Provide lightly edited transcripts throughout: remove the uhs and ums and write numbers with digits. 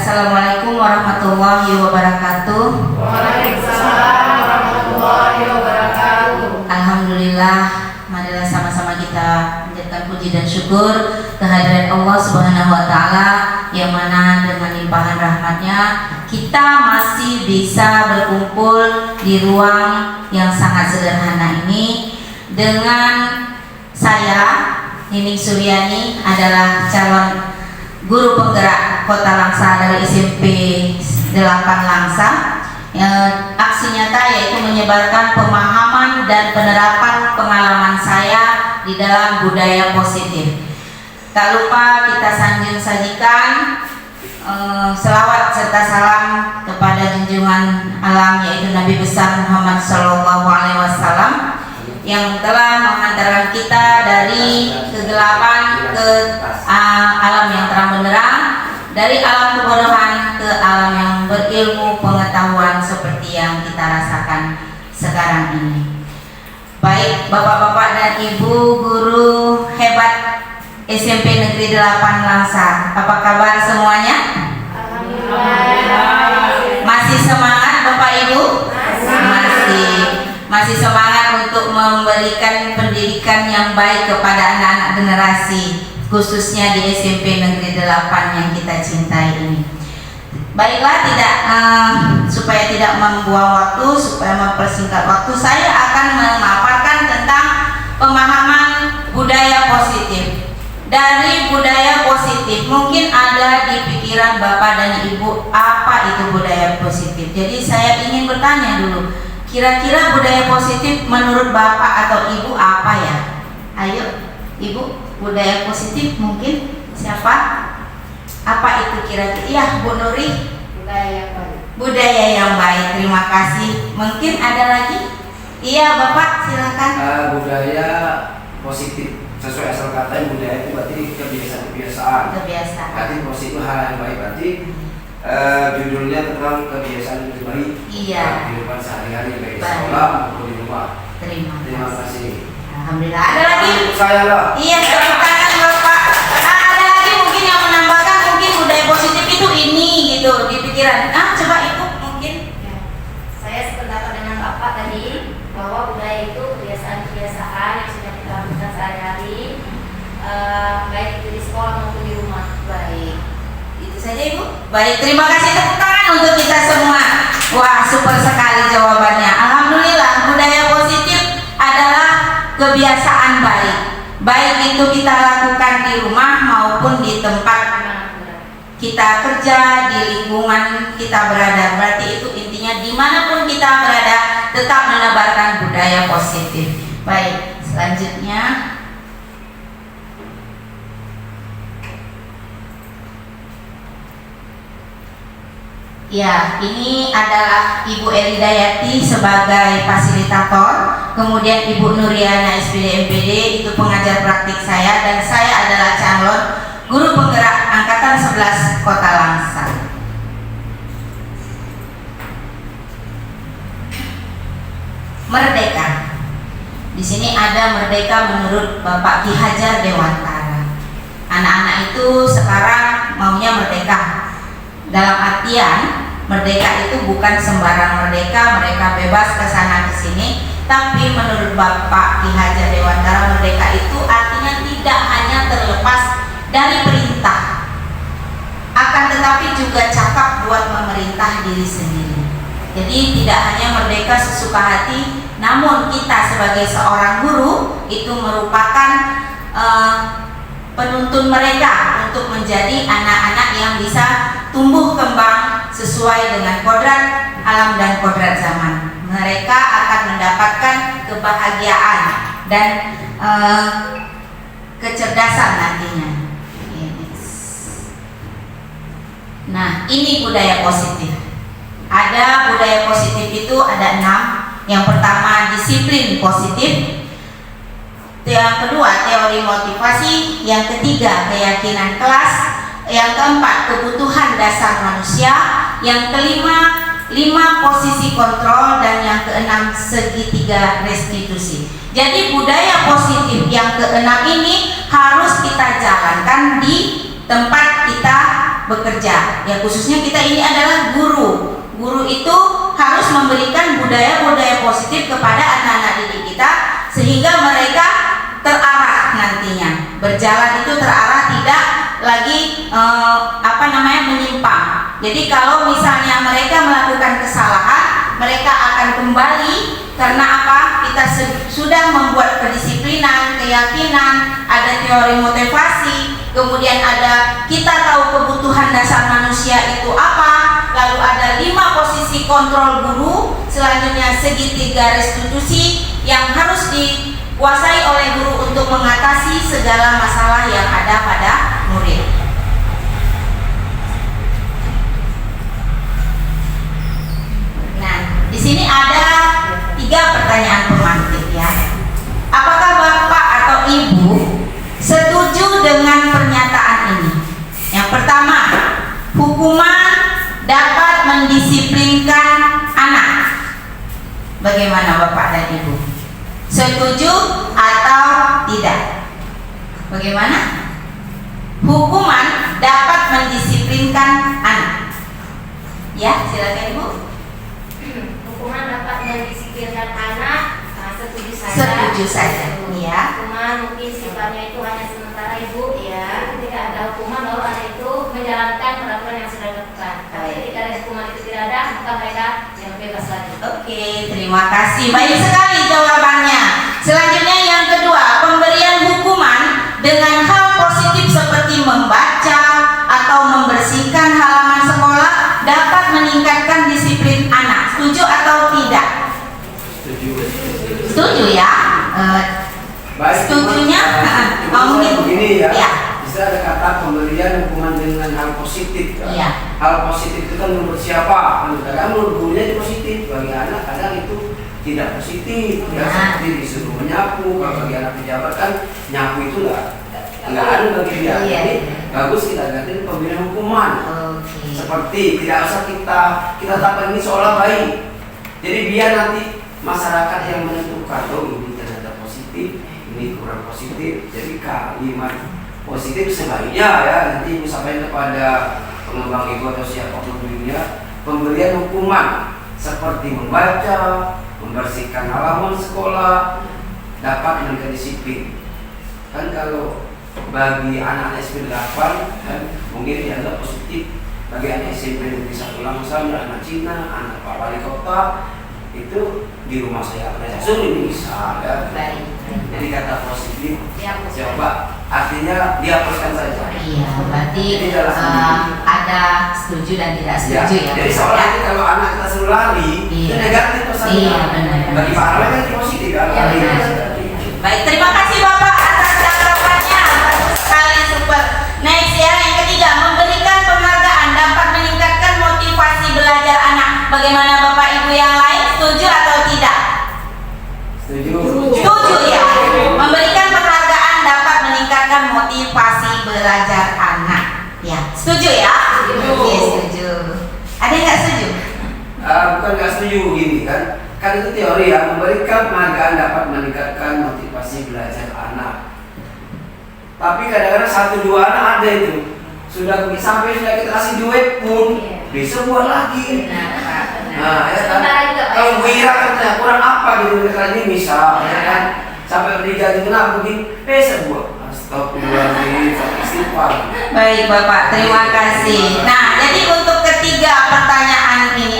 Assalamualaikum warahmatullahi wabarakatuh. Waalaikumsalam warahmatullahi wabarakatuh. Alhamdulillah, marilah sama-sama kita menjadikan puji dan syukur kehadirat Allah Subhanahu wa taala yang mana dengan limpahan rahmatnya kita masih bisa berkumpul di ruang yang sangat sederhana ini dengan saya Nining Suryani adalah calon guru penggerak Kota Langsa dari SMP 8 Langsa. Aksi nyata yaitu menyebarkan pemahaman dan penerapan pengalaman saya di dalam budaya positif. Tak lupa kita sajikan selawat serta salam kepada junjungan alam yaitu Nabi besar Muhammad SAW yang telah mengantarkan kita dari kegelapan ke alam yang terang benderang, dari alam kebodohan ke alam yang berilmu pengetahuan seperti yang kita rasakan sekarang ini. Baik Bapak-bapak dan Ibu guru hebat SMP Negeri 8 Langsa, apa kabar semuanya? Alhamdulillah. Masih semangat Bapak Ibu? Masih semangat untuk memberikan pendidikan yang baik kepada anak-anak generasi, khususnya di SMP Negeri 8 yang kita cintai ini. Baiklah, supaya tidak membuang waktu, supaya mempersingkat waktu, saya akan memaparkan tentang pemahaman budaya positif. Dari budaya positif, mungkin ada di pikiran Bapak dan Ibu apa itu budaya positif. Jadi saya ingin bertanya dulu, kira-kira budaya positif menurut Bapak atau Ibu apa ya? Ayo, Ibu, budaya positif mungkin siapa? Apa itu kira-kira? Iya, Bu Nuri. Budaya yang baik. Budaya yang baik, terima kasih. Mungkin ada lagi? Iya, Bapak, silakan. Budaya positif sesuai asal kata budaya itu berarti kebiasaan. Berarti positif itu hal yang baik. Berarti judulnya tentang kebiasaan yang baik. Iya. Kehidupan sehari-hari baik di sekolah maupun di rumah. Terima kasih. Alhamdulillah. Ada lagi? Saya lah. Iya, tepuk tangan Bapak. Ada lagi mungkin yang menambahkan mungkin budaya positif itu ini gitu di pikiran. Coba Ibu mungkin. Ya. Saya sependapat dengan Bapak tadi bahwa budaya itu kebiasaan-kebiasaan yang sudah kita lakukan sehari-hari, baik itu di sekolah maupun di rumah. Baik. Itu saja Ibu. Baik, terima kasih, tepuk tangan untuk kita semua. Wah, super sekali jawabannya. Alhamdulillah, budaya positif adalah kebiasaan baik. Baik itu kita lakukan di rumah maupun di tempat kita kerja, di lingkungan kita berada. Berarti itu intinya dimanapun kita berada tetap menebarkan budaya positif. Baik, selanjutnya ya, ini adalah Ibu Elidayati sebagai fasilitator, kemudian Ibu Nuriana SPD MPD itu pengajar praktik saya, dan saya adalah calon guru penggerak angkatan 11 Kota Langsa. Merdeka. Di sini ada merdeka menurut Bapak Ki Hajar Dewantara. Anak-anak itu sekarang maunya merdeka. Dalam artian merdeka itu bukan sembarang merdeka, mereka bebas ke sana ke sini, tapi menurut Bapak Ki Hajar Dewantara merdeka itu artinya tidak hanya terlepas dari perintah, akan tetapi juga cakap buat memerintah diri sendiri. Jadi tidak hanya merdeka sesuka hati, namun kita sebagai seorang guru itu merupakan penuntun mereka untuk menjadi anak-anak yang bisa tumbuh kembang sesuai dengan kodrat alam dan kodrat zaman. Mereka akan mendapatkan kebahagiaan dan kecerdasan nantinya. Nah, ini budaya positif. Ada budaya positif itu ada 6. Yang pertama disiplin positif, yang kedua teori motivasi, yang ketiga keyakinan kelas, yang keempat kebutuhan dasar manusia, yang kelima 5 posisi kontrol, dan yang keenam segitiga restitusi. Jadi budaya positif yang keenam ini harus kita jalankan di tempat kita bekerja. Ya khususnya kita ini adalah guru. Guru itu harus memberikan budaya-budaya positif kepada anak-anak didik kita sehingga mereka terarah nantinya. Berjalan itu terarah, tidak lagi menyimpang. Jadi kalau misalnya mereka melakukan kesalahan, mereka akan kembali karena apa? Kita sudah membuat kedisiplinan, keyakinan, ada teori motivasi, kemudian ada kita tahu kebutuhan dasar manusia itu apa, lalu ada 5 posisi kontrol guru, selanjutnya segitiga restitusi yang harus dikuasai oleh guru untuk mengatasi segala masalah yang ada pada murid. Nah, di sini ada 3 pertanyaan pemantik ya. Apakah Bapak atau Ibu setuju dengan pernyataan ini? Yang pertama, hukuman dapat mendisiplinkan anak. Bagaimana Bapak dan Ibu? Setuju atau tidak? Bagaimana? Hukuman dapat mendisiplinkan anak. Ya, silakan Ibu. Hukuman dapat mendisiplinkan anak, setuju saja. Setuju saja, ya. Hukuman mungkin sifatnya itu hanya sementara Ibu, ya. Ketika ada hukuman baru anak itu menjalankan peraturan yang sudah dilakukan. Tapi ketika ada hukuman itu tidak ada, maka mereka yang bebas lagi. Oke, terima kasih. Baik sekali jawabannya. Selanjutnya yang kedua, pemberian hukuman dengan hal positif seperti membaca atau membersihkan halaman sekolah dapat meningkatkan disiplin anak. Setuju atau tidak? Setuju ya. Setujunya mungkin begini ya. Ya. Bisa ada kata pemberian hukuman dengan hal positif. Iya. Hal positif itu kan menurut siapa? Kadang menurut gurunya itu positif, bagi anak kadang itu tidak positif. Ya, seperti disuruh menyapu. Kalau bagi anak pejabat kan nyapu itu nggak ada bagi dia. Jadi bagus kita ganti pemberian hukuman. Seperti tidak usah kita tapkan ini seolah baik. Jadi biar nanti masyarakat yang menentukan, oh ini ternyata positif, ini kurang positif. Jadi kalimat positif sebaiknya ya nanti Ibu sampaikan kepada pengembang Ibu atau siapapun dirinya, pemberian hukuman seperti membaca, membersihkan halaman sekolah dapat menjaga disiplin. Kan kalau bagi anak SD 8 kan mungkin dianggap positif, bagi anak SMP Negeri 1 Langsam, anak Cina, anak Pak Wali Kota itu di rumah saya ini bisa ya. Jadi kata positif coba artinya dihapuskan saja. Iya, berarti ada setuju dan tidak setuju ya. Jadi seolah ini kalau anak kita suruh lari itu negatif pesannya. Iya, benar. Bagi Pak Arwah kan positif kan. Baik, terima kasih Bapak atas jawabannya. Bagus sekali, super. Next ya, yang ketiga, memberikan penghargaan dapat meningkatkan motivasi belajar anak. Bagaimana Bapak Ibu yang lain, setuju atau tidak? Setuju. Setuju ya. Memberikan penghargaan dapat meningkatkan motivasi belajar anak. Ya, setuju ya? Oke, setuju. Ada yang nggak setuju? Bukan nggak setuju gini kan? Kan itu teori ya, memberikan penghargaan dapat meningkatkan motivasi belajar anak. Tapi kadang-kadang 1-2 anak ada itu sudah sampai sudah kita kasih duit pun besok buat lagi. Nah, ya kan? Kalau Wira katanya kurang apa gitu ini misal, ya kan? Sampai digaji kena begini, besok buat. Astagfirullahaladzim, istighfar. Baik Bapak, terima kasih. Nah, jadi untuk ketiga pertanyaan ini,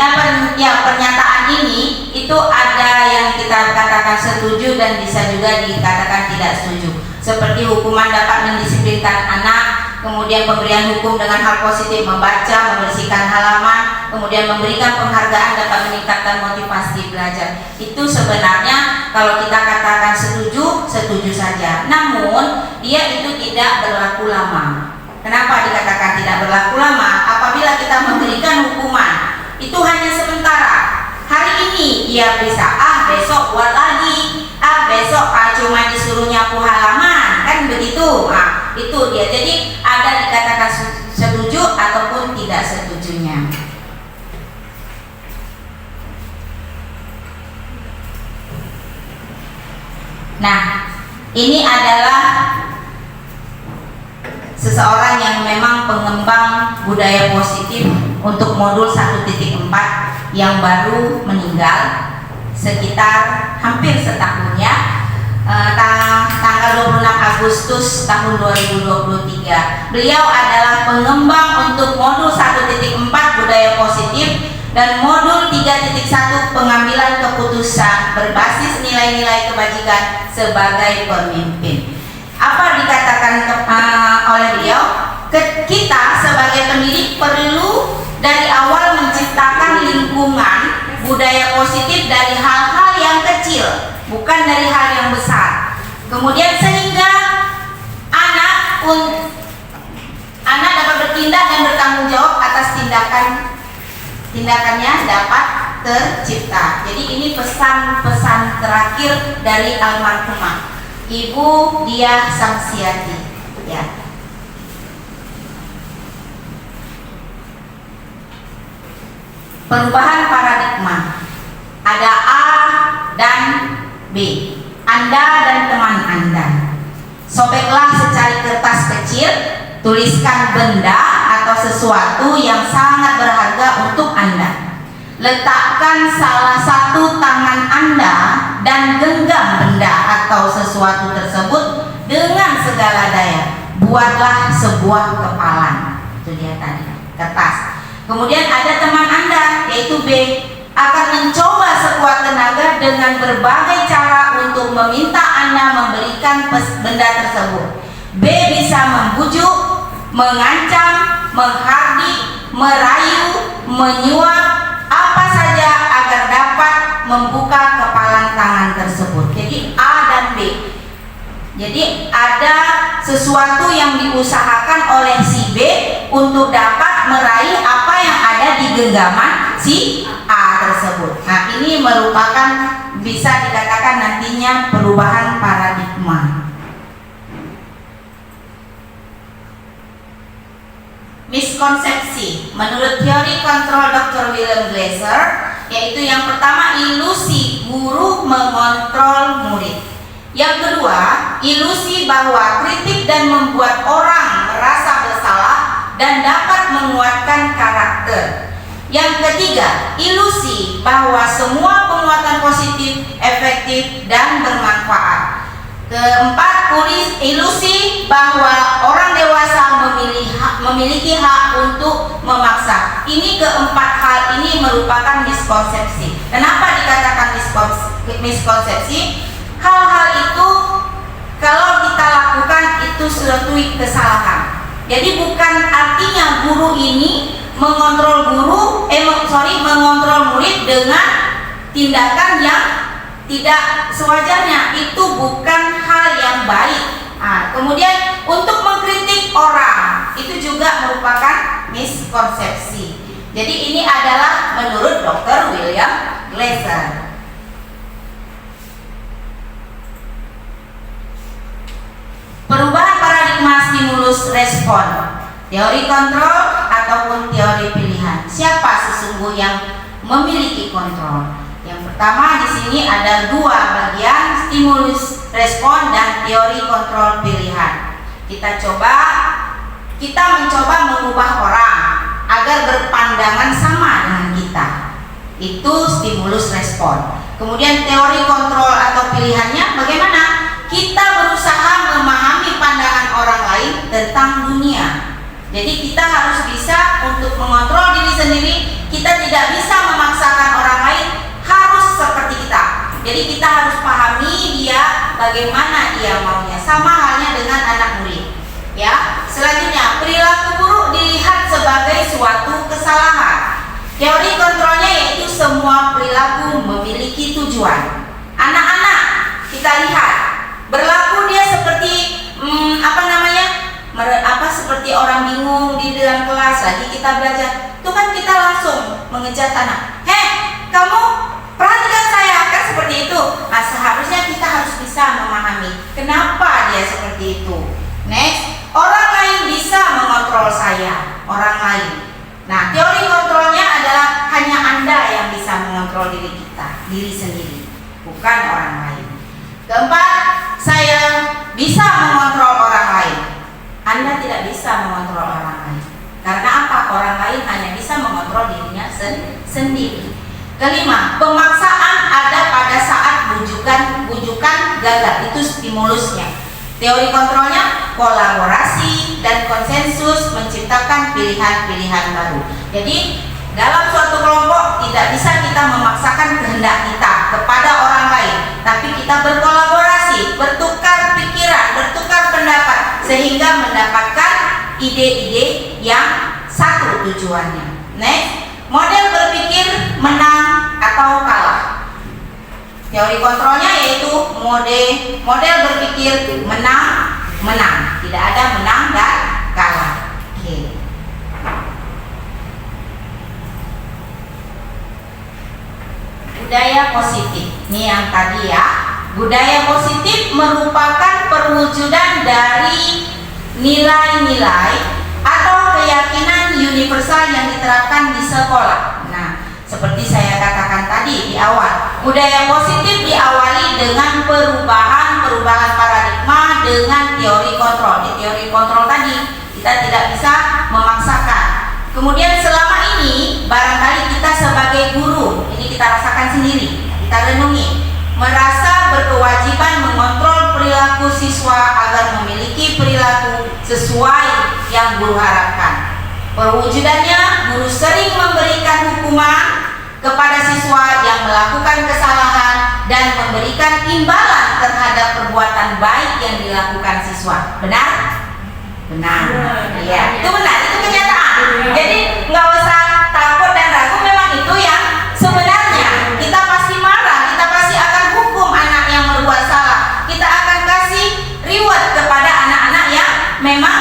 pernyataan ini itu ada yang kita katakan setuju dan bisa juga dikatakan tidak setuju. Seperti hukuman dapat mendisiplinkan anak, kemudian pemberian hukum dengan hal positif membaca, membersihkan halaman, kemudian memberikan penghargaan dapat meningkatkan motivasi belajar. Itu sebenarnya kalau kita katakan setuju, setuju saja. Namun dia itu tidak berlaku lama. Kenapa dikatakan tidak berlaku lama? Apabila kita memberikan hukuman itu hanya sementara. Hari ini ia bisa, besok buat lagi, besok cuma disuruh nyapu halaman, kan begitu. Nah, itu dia. Jadi ada dikatakan setuju ataupun tidak setujunya. Nah, ini adalah seseorang yang memang pengembang budaya positif untuk modul 1.4 yang baru meninggal sekitar hampir setahunnya, tanggal 26 Agustus tahun 2023. Beliau adalah pengembang untuk modul 1.4 budaya positif dan modul 3.1 pengambilan keputusan berbasis nilai-nilai kebajikan sebagai pemimpin. Apa dikatakan oleh beliau? Kita sebagai pendidik perlu dari awal menciptakan lingkungan budaya positif dari hal-hal yang kecil, bukan dari hal yang besar. Kemudian sehingga anak dapat bertindak dan bertanggung jawab atas tindakannya dapat tercipta. Jadi ini pesan-pesan terakhir dari almarhumah Ibu Diah Samsiati, ya. Perubahan paradigma. Ada A dan B. Anda dan teman Anda. Sobeklah secari kertas kecil, tuliskan benda atau sesuatu yang sangat berharga untuk Anda. Letakkan salah satu tangan Anda dan genggam benda atau sesuatu tersebut dengan segala daya. Buatlah sebuah kepalan. Itu dia tadi, kertas. Kemudian ada teman Anda, yaitu B, akan mencoba sekuat tenaga dengan berbagai cara untuk meminta Anda memberikan benda tersebut. B bisa membujuk, mengancam, menghardik, merayu, menyuap, apa saja agar dapat membuka kepalan tangan tersebut. Jadi A dan B. Jadi ada sesuatu yang diusahakan oleh si B untuk dapat meraih apa yang ada di genggaman si A tersebut. Nah, ini merupakan bisa dikatakan nantinya perubahan paradigma. Miskonsepsi menurut teori kontrol Dr. William Glasser, yaitu yang pertama ilusi guru mengontrol murid. Yang kedua, ilusi bahwa kritik dan membuat orang merasa bersalah dan dapat menguatkan karakter. Yang ketiga, ilusi bahwa semua penguatan positif, efektif, dan bermanfaat. Keempat, ilusi bahwa orang dewasa memiliki hak untuk memaksa. Ini keempat hal ini merupakan miskonsepsi. Kenapa dikatakan miskonsepsi? Hal-hal itu kalau kita lakukan itu suatu kesalahan. Jadi bukan artinya guru ini mengontrol murid dengan tindakan yang tidak sewajarnya. Itu bukan hal yang baik. Nah, kemudian untuk mengkritik orang itu juga merupakan miskonsepsi. Jadi ini adalah menurut Dr. William Glasser. Perubahan paradigma stimulus respon, teori kontrol ataupun teori pilihan. Siapa sesungguhnya yang memiliki kontrol? Yang pertama di sini ada dua bagian, stimulus respon dan teori kontrol pilihan. Kita mencoba mengubah orang agar berpandangan sama dengan kita. Itu stimulus respon. Kemudian teori kontrol atau pilihannya bagaimana? Kita berusaha memahami pandangan orang lain tentang dunia. Jadi kita harus bisa untuk mengontrol diri sendiri. Kita tidak bisa memaksakan orang lain harus seperti kita. Jadi kita harus pahami dia bagaimana dia maunya. Sama halnya dengan anak murid. Ya. Selanjutnya, perilaku buruk dilihat sebagai suatu kesalahan. Teori kontrolnya yaitu semua perilaku memiliki tujuan. Anak-anak kita lihat berlaku dia seperti seperti orang bingung di dalam kelas lagi kita belajar. Itu kan kita langsung mengejar anak. Kamu perhatikan saya, kan seperti itu. Nah, seharusnya kita harus bisa memahami kenapa dia seperti itu. Next, orang lain bisa mengontrol saya, orang lain. Nah, teori kontrolnya adalah hanya Anda yang bisa mengontrol diri kita, diri sendiri, bukan orang lain. Keempat, saya bisa mengontrol orang lain. Anda tidak bisa mengontrol orang lain. Karena apa? sendiri. Kelima, pemaksaan ada pada saat bujukan gagal, itu stimulusnya. Teori kontrolnya, kolaborasi dan konsensus menciptakan pilihan-pilihan baru. Jadi dalam suatu kelompok tidak bisa kita memaksakan kehendak kita kepada orang lain, tapi kita berkolaborasi, bertukar pikiran, bertukar pendapat, sehingga mendapatkan ide-ide yang satu tujuannya. Next, model berpikir menang atau kalah. Teori kontrolnya yaitu model berpikir menang, tidak ada menang dan kalah. Oke. Budaya positif. Ini yang tadi ya. Budaya positif merupakan perwujudan dari nilai-nilai atau keyakinan universal yang diterapkan di sekolah. Nah, seperti saya katakan tadi di awal, budaya positif diawali dengan perubahan paradigma dengan teori kontrol. Di teori kontrol tadi kita tidak bisa memaksakan. Kemudian selama ini barangkali kita sebagai guru, ini kita rasakan sendiri, kita renungi, merasa berkewajiban mengontrol perilaku siswa agar memiliki perilaku sesuai yang guru harapkan. Perwujudannya, guru sering memberikan hukuman kepada siswa yang melakukan kesalahan dan memberikan imbalan terhadap perbuatan baik yang dilakukan siswa. Benar? Benar. Iya, itu benar, itu kenyataan. Jadi nggak usah takut dan ragu, memang itu yang sebenarnya. Kita pasti marah, kita pasti akan hukum anak yang berbuat salah. Kita akan kasih reward kepada anak-anak yang memang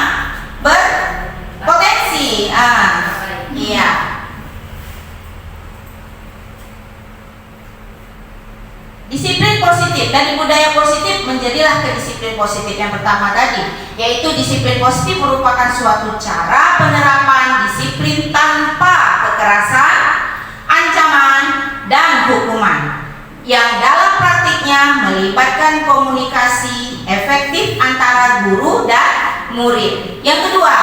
berpotensi. Iya. Disiplin positif, dari budaya positif menjadilah ke disiplin positif yang pertama tadi, yaitu disiplin positif merupakan suatu cara penerapan disiplin tanpa kekerasan, ancaman, dan hukuman yang dalam praktiknya melibatkan komunikasi efektif antara guru dan murid. Yang kedua,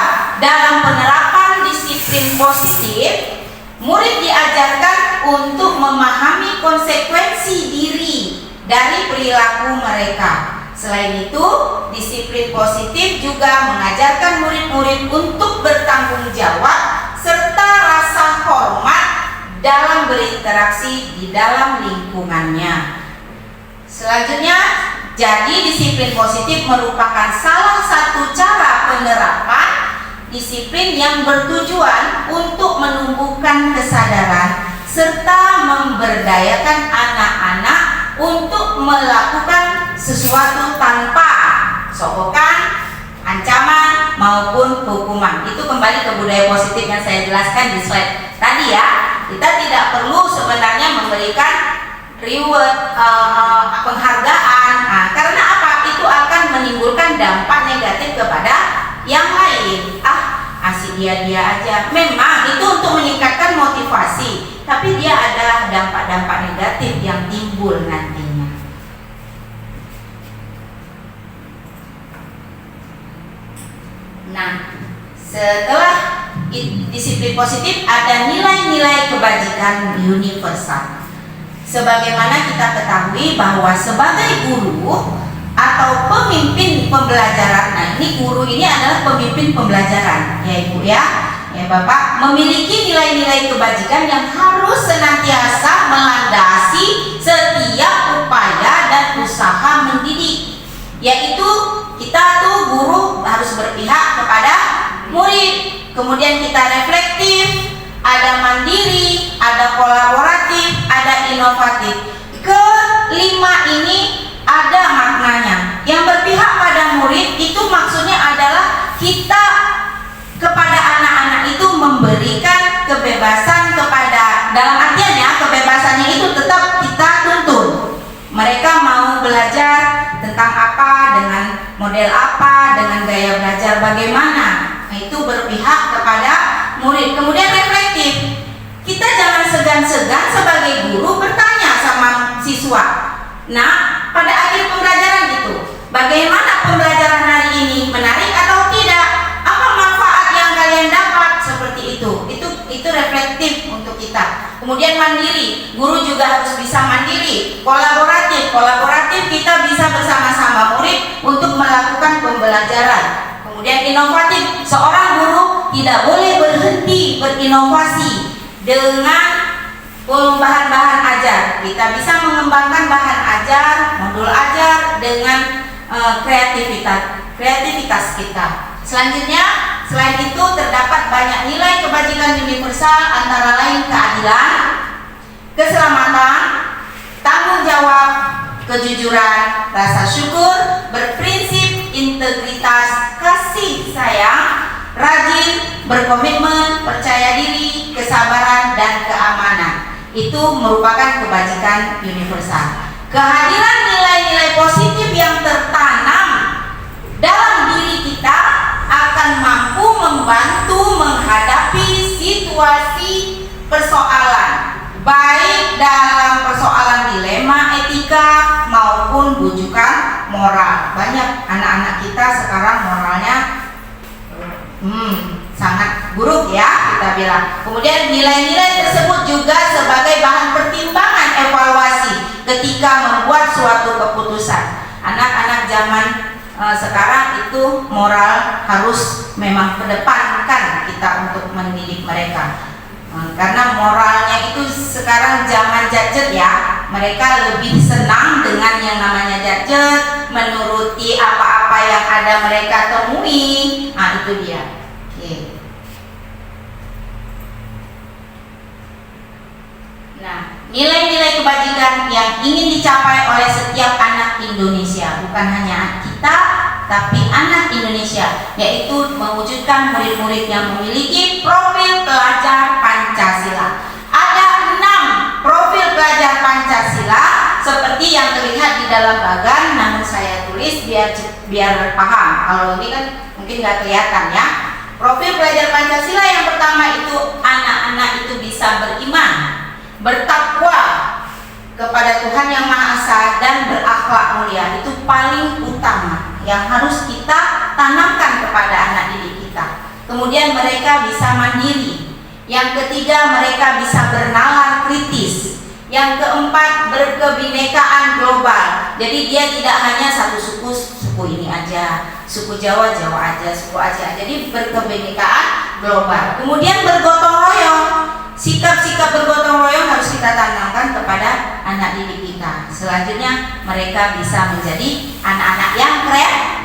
dalam penerapan disiplin positif, murid diajarkan untuk memahami konsekuensi diri dari perilaku mereka. Selain itu, disiplin positif juga mengajarkan murid-murid untuk bertanggung jawab serta rasa hormat dalam berinteraksi di dalam lingkungannya. Selanjutnya, jadi disiplin positif merupakan salah satu cara penerapan disiplin yang bertujuan untuk menumbuhkan kesadaran serta memberdayakan anak-anak untuk melakukan sesuatu tanpa sokokan, ancaman maupun hukuman. Itu kembali ke budaya positif yang saya jelaskan di slide tadi ya. Kita tidak perlu sebenarnya memberikan reward, penghargaan, karena apa? Itu akan menimbulkan dampak negatif kepada yang lain. Asik dia aja. Memang itu untuk meningkatkan motivasi, tapi dia ada dampak-dampak negatif yang timbul nantinya. Nah, setelah disiplin positif ada nilai-nilai kebajikan universal. Sebagaimana kita ketahui bahwa sebagai guru atau pemimpin pembelajaran, nah ini guru ini adalah pemimpin pembelajaran ya Ibu ya Bapak, memiliki nilai-nilai kebajikan yang harus senantiasa melandasi setiap upaya dan usaha mendidik, yaitu kita tuh guru harus berpihak kepada murid, kemudian kita reflektif, ada mandiri, ada kolaboratif, ada inovatif. Kelima ini ada maknanya. Yang berpihak pada murid itu maksudnya adalah kita kepada anak-anak itu memberikan kebebasan kepada, dalam artian ya, kebebasannya itu tetap kita tuntun. Mereka mau belajar tentang apa, dengan model apa, dengan gaya belajar bagaimana. Nah, itu berpihak kepada murid. Kemudian reflektif. Kita jangan segan-segan sebagai guru bertanya sama siswa. Nah, pada akhir pembelajaran itu, bagaimana pembelajaran hari ini, menarik atau tidak? Apa manfaat yang kalian dapat? Seperti itu. Itu reflektif untuk kita. Kemudian mandiri, guru juga harus bisa mandiri. Kolaboratif kita bisa bersama-sama murid untuk melakukan pembelajaran. Kemudian inovatif, seorang guru tidak boleh berhenti berinovasi dengan bahan-bahan ajar. Kita bisa mengembangkan bahan ajar, modul ajar dengan kreativitas kita. Selanjutnya, selain itu terdapat banyak nilai kebajikan universal, antara lain keadilan, keselamatan, tanggung jawab, kejujuran, rasa syukur, berprinsip, integritas, kasih sayang, rajin, berkomitmen, percaya diri, kesabaran, dan keamanan. Itu merupakan kebajikan universal. Kehadiran nilai-nilai positif yang tertanam dalam diri kita akan mampu membantu menghadapi situasi persoalan, baik dalam persoalan dilema etika maupun bujukan moral. Banyak anak-anak kita sekarang moralnya sangat buruk ya, kita bilang. Kemudian nilai-nilai tersebut juga sebagai bahan pertimbangan evaluasi ketika membuat suatu keputusan. Anak-anak zaman sekarang itu moral harus memang kedepankan kita untuk mendidik mereka, karena moralnya itu sekarang zaman gadget ya, mereka lebih senang dengan yang namanya gadget, menuruti apa-apa yang ada mereka temui. Nah itu dia. Oke. Nah, nilai-nilai kebajikan yang ingin dicapai oleh setiap anak Indonesia, bukan hanya kita, tapi anak Indonesia, yaitu mewujudkan murid-murid yang memiliki profil pelajar Pancasila. Ada 6 profil pelajar Pancasila seperti yang terlihat di dalam bagan, namun saya tulis biar paham. Kalau ini kan mungkin nggak kelihatan ya. Profil pelajar Pancasila yang pertama itu anak-anak itu bisa beriman, bertakwa kepada Tuhan Yang Maha Esa, dan berakhlak mulia. Itu paling utama yang harus kita tanamkan kepada anak didik kita. Kemudian mereka bisa mandiri. Yang ketiga, mereka bisa bernalar kritis. Yang keempat, berkebinekaan global. Jadi dia tidak hanya satu suku ini aja, suku Jawa aja, suku Aceh. Jadi berkebinekaan global. Kemudian bergotong royong. Sikap-sikap bergotong royong harus kita tanamkan kepada anak didik kita. Selanjutnya mereka bisa menjadi anak-anak yang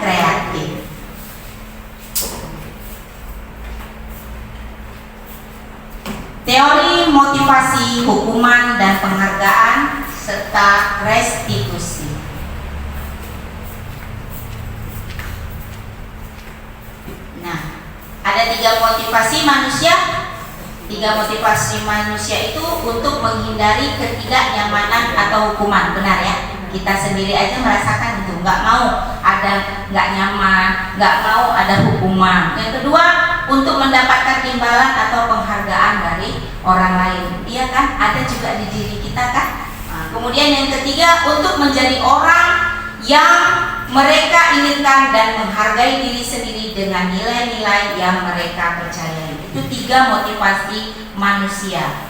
kreatif. Teori motivasi, hukuman dan penghargaan serta restitusi. Nah, ada 3 motivasi manusia. 3 motivasi manusia itu untuk menghindari ketidaknyamanan atau hukuman. Benar ya? Kita sendiri aja merasakan itu, nggak mau ada nggak nyaman, nggak mau ada hukuman. Yang kedua, untuk mendapatkan imbalan atau penghargaan dari orang lain. Iya kan? Ada juga di diri kita kan? Nah, kemudian yang ketiga, untuk menjadi orang yang mereka inginkan dan menghargai diri sendiri dengan nilai-nilai yang mereka percayai. Itu 3 motivasi manusia.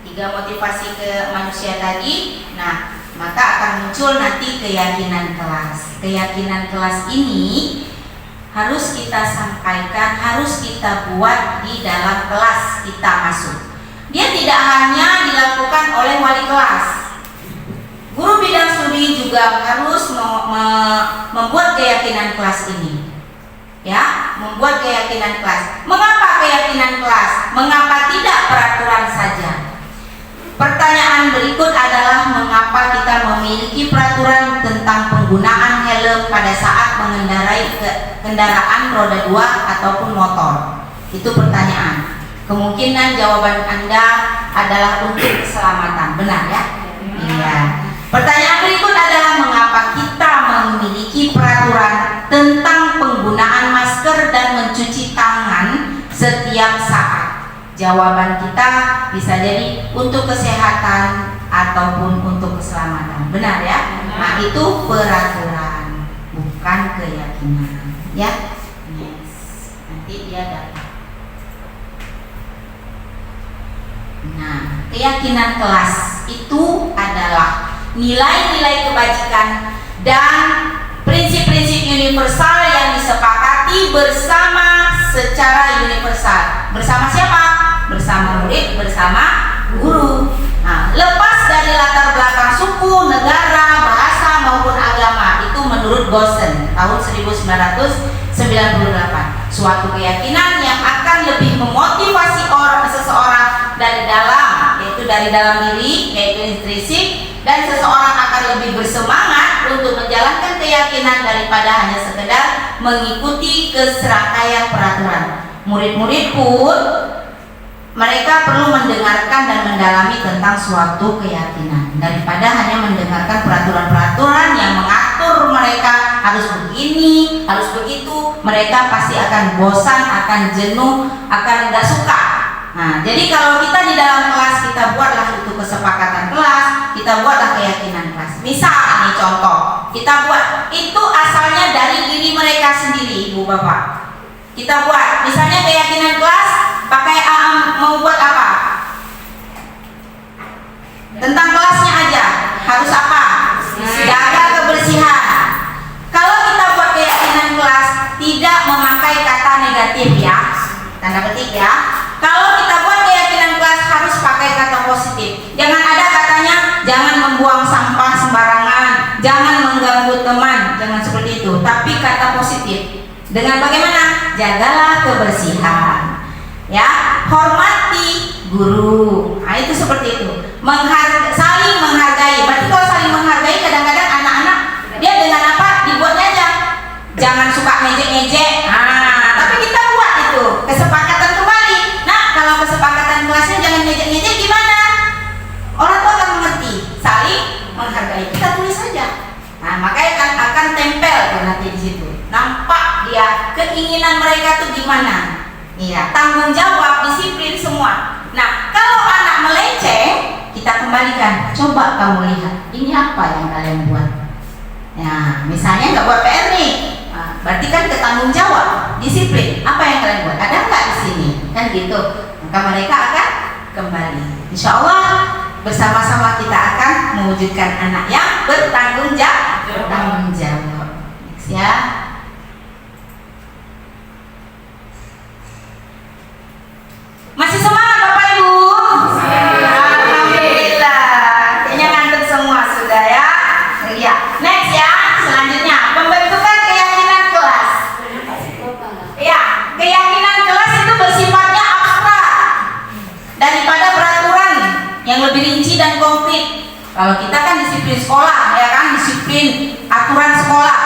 3 motivasi ke manusia tadi. Nah, maka akan muncul nanti keyakinan kelas. Keyakinan kelas ini harus kita sampaikan, harus kita buat di dalam kelas kita masuk. Dia tidak hanya dilakukan oleh wali kelas. Guru bidang studi juga harus membuat keyakinan kelas ini. Ya, membuat keyakinan kelas. Mengapa keyakinan kelas? Mengapa tidak peraturan saja? Pertanyaan berikut adalah mengapa kita memiliki peraturan tentang penggunaan helm pada saat mengendarai kendaraan roda 2 ataupun motor? Itu pertanyaan. Kemungkinan jawaban Anda adalah untuk keselamatan. Benar ya? Iya. Pertanyaan berikut adalah mengapa kita memiliki peraturan tentang penggunaan masker dan mencuci tangan setiap saat? Jawaban kita bisa jadi untuk kesehatan ataupun untuk keselamatan. Benar ya? Nah, itu peraturan, bukan keyakinan. Ya? Yes. Nanti dia dapat. Nah, keyakinan kelas itu adalah nilai-nilai kebajikan dan prinsip-prinsip universal yang disepakati bersama secara universal. Bersama siapa? Bersama murid, bersama guru. Nah, lepas dari latar belakang suku, negara, bahasa maupun agama, itu menurut Gosen tahun 1998. Suatu keyakinan yang akan lebih memotivasi seseorang dari dalam, yaitu dari dalam diri, yaitu intrinsik, dan seseorang akan lebih bersemangat untuk menjalankan keyakinan daripada hanya sekedar mengikuti keserangkaian peraturan. Murid-murid pun mereka perlu mendengarkan dan mendalami tentang suatu keyakinan daripada hanya mendengarkan peraturan-peraturan yang mengatur mereka harus begini, harus begitu. Mereka pasti akan bosan, akan jenuh, akan tidak suka. Nah, jadi kalau kita di dalam kelas, kita buatlah itu kesepakatan kelas, kita buatlah keyakinan kelas. Misal nih contoh, kita buat itu asalnya dari diri mereka sendiri, ibu bapak. Kita buat, misalnya keyakinan kelas pakai mau buat apa? Tentang kelasnya aja, harus apa? Jaga kebersihan. Kalau kita buat keyakinan kelas tidak memakai kata negatif ya, tanda petik ya. Kalau kita buat keyakinan kelas harus pakai kata positif. Jangan ada katanya jangan membuang sampah sembarangan, jangan mengganggu teman, jangan seperti itu. Tapi kata positif. Dengan bagaimana? Jagalah kebersihan. Ya, hormati guru. Nah, itu seperti itu. Saling menghargai. Berarti kalau saling menghargai, kadang-kadang anak-anak dia dengan apa? Dibuatnya aja. Jangan suka ngejek-ngejek. Nah, tapi kita buat itu kesepakatan kembali. Nah, kalau kesepakatan kelasnya jangan ngejek-ngejek gimana? Orang tua akan mengerti. Saling menghargai. Kita tulis saja. Nah, makanya akan tempel nanti di situ. Nampak dia keinginan mereka tuh gimana? Iya, tanggung jawab, disiplin semua. Nah, kalau anak melenceng, kita kembalikan. Coba kamu lihat, ini apa yang kalian buat? Ya, misalnya nggak buat PR nih, nah, berarti kan ketanggung jawab, disiplin. Apa yang kalian buat? Ada nggak di sini? Kan gitu. Maka mereka akan kembali. Insya Allah bersama-sama kita akan mewujudkan anak yang bertanggung jawab. Bertanggung jawab. Next ya. Masih semangat Bapak Ibu? Alhamdulillah. Kayaknya ngantuk semua sudah ya. Iya. Next ya. Selanjutnya pembentukan keyakinan kelas. Ya, keyakinan kelas itu bersifatnya abstrak daripada peraturan yang lebih rinci dan konkret. Kalau kita kan disiplin sekolah, ya kan, disiplin aturan sekolah.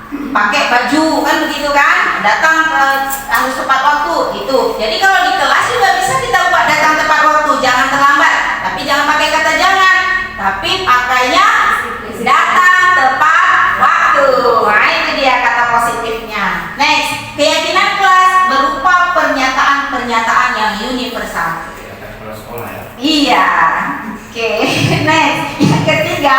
Pakai baju kan begitu kan, datang harus tepat waktu itu. Jadi kalau di kelas juga bisa kita buat datang tepat waktu, jangan terlambat. Tapi jangan pakai kata jangan, tapi pakainya datang tepat waktu. Nah, itu dia kata positifnya. Next, keyakinan kelas berupa pernyataan-pernyataan yang universal. Iya. Oke. Next, yang ketiga,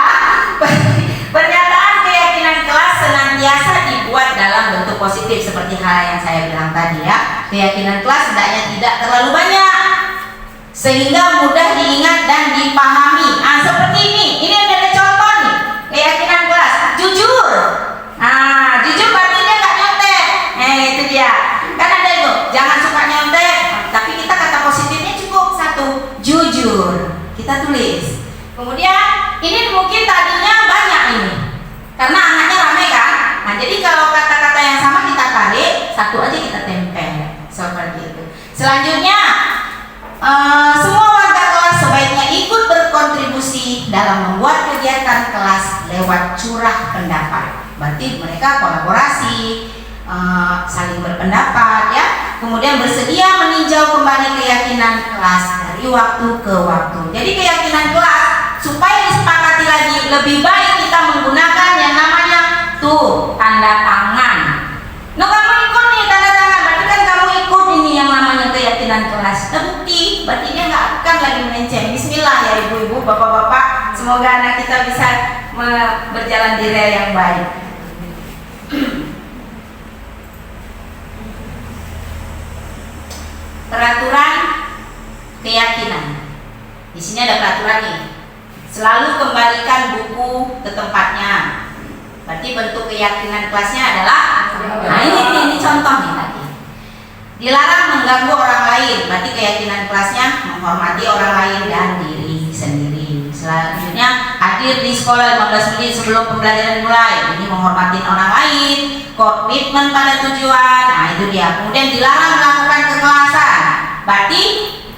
pernyataan keyakinan kelas senantiasa dibuat dalam bentuk positif seperti hal yang saya bilang tadi ya. Keyakinan kelas hendaknya tidak terlalu banyak sehingga mudah diingat dan dipahami. Seperti ini ada contoh nih. Keyakinan kelas jujur. Jujur berarti dia nggak nyontek. Itu dia. Kan ada itu, jangan suka nyontek. Tapi kita kata positifnya cukup satu, jujur. Kita tulis. Kemudian ini mungkin tadinya banyak ini. Karena anaknya ramai kan. Nah, jadi kalau kata-kata yang sama kita tarik, satu aja kita tempel. Seperti itu. Selanjutnya, semua warga kelas sebaiknya ikut berkontribusi dalam membuat kegiatan kelas lewat curah pendapat. Berarti mereka kolaborasi, saling berpendapat ya. Kemudian bersedia meninjau kembali keyakinan kelas dari waktu ke waktu. Jadi keyakinan kelas supaya disepakati lagi lebih baik kita menggunakan yang namanya tuh tanda tangan. No, kamu ikut nih tanda tangan, berarti kan kamu ikut ini yang namanya keyakinan kelas. Bukti, berarti dia nggak akan lagi melenceng. Bismillah ya ibu-ibu, bapak-bapak, semoga anak kita bisa berjalan di rel yang baik. Peraturan keyakinan. Di sini ada peraturan nih. Selalu kembalikan buku ke tempatnya. Berarti bentuk keyakinan kelasnya adalah, nah ini contoh nih tadi. Dilarang mengganggu orang lain. Berarti keyakinan kelasnya menghormati orang lain dan diri sendiri. Selanjutnya, hadir di sekolah 15 menit sebelum pembelajaran dimulai. Ini menghormati orang lain, komitmen pada tujuan. Nah itu dia. Kemudian dilarang melakukan kekerasan. Berarti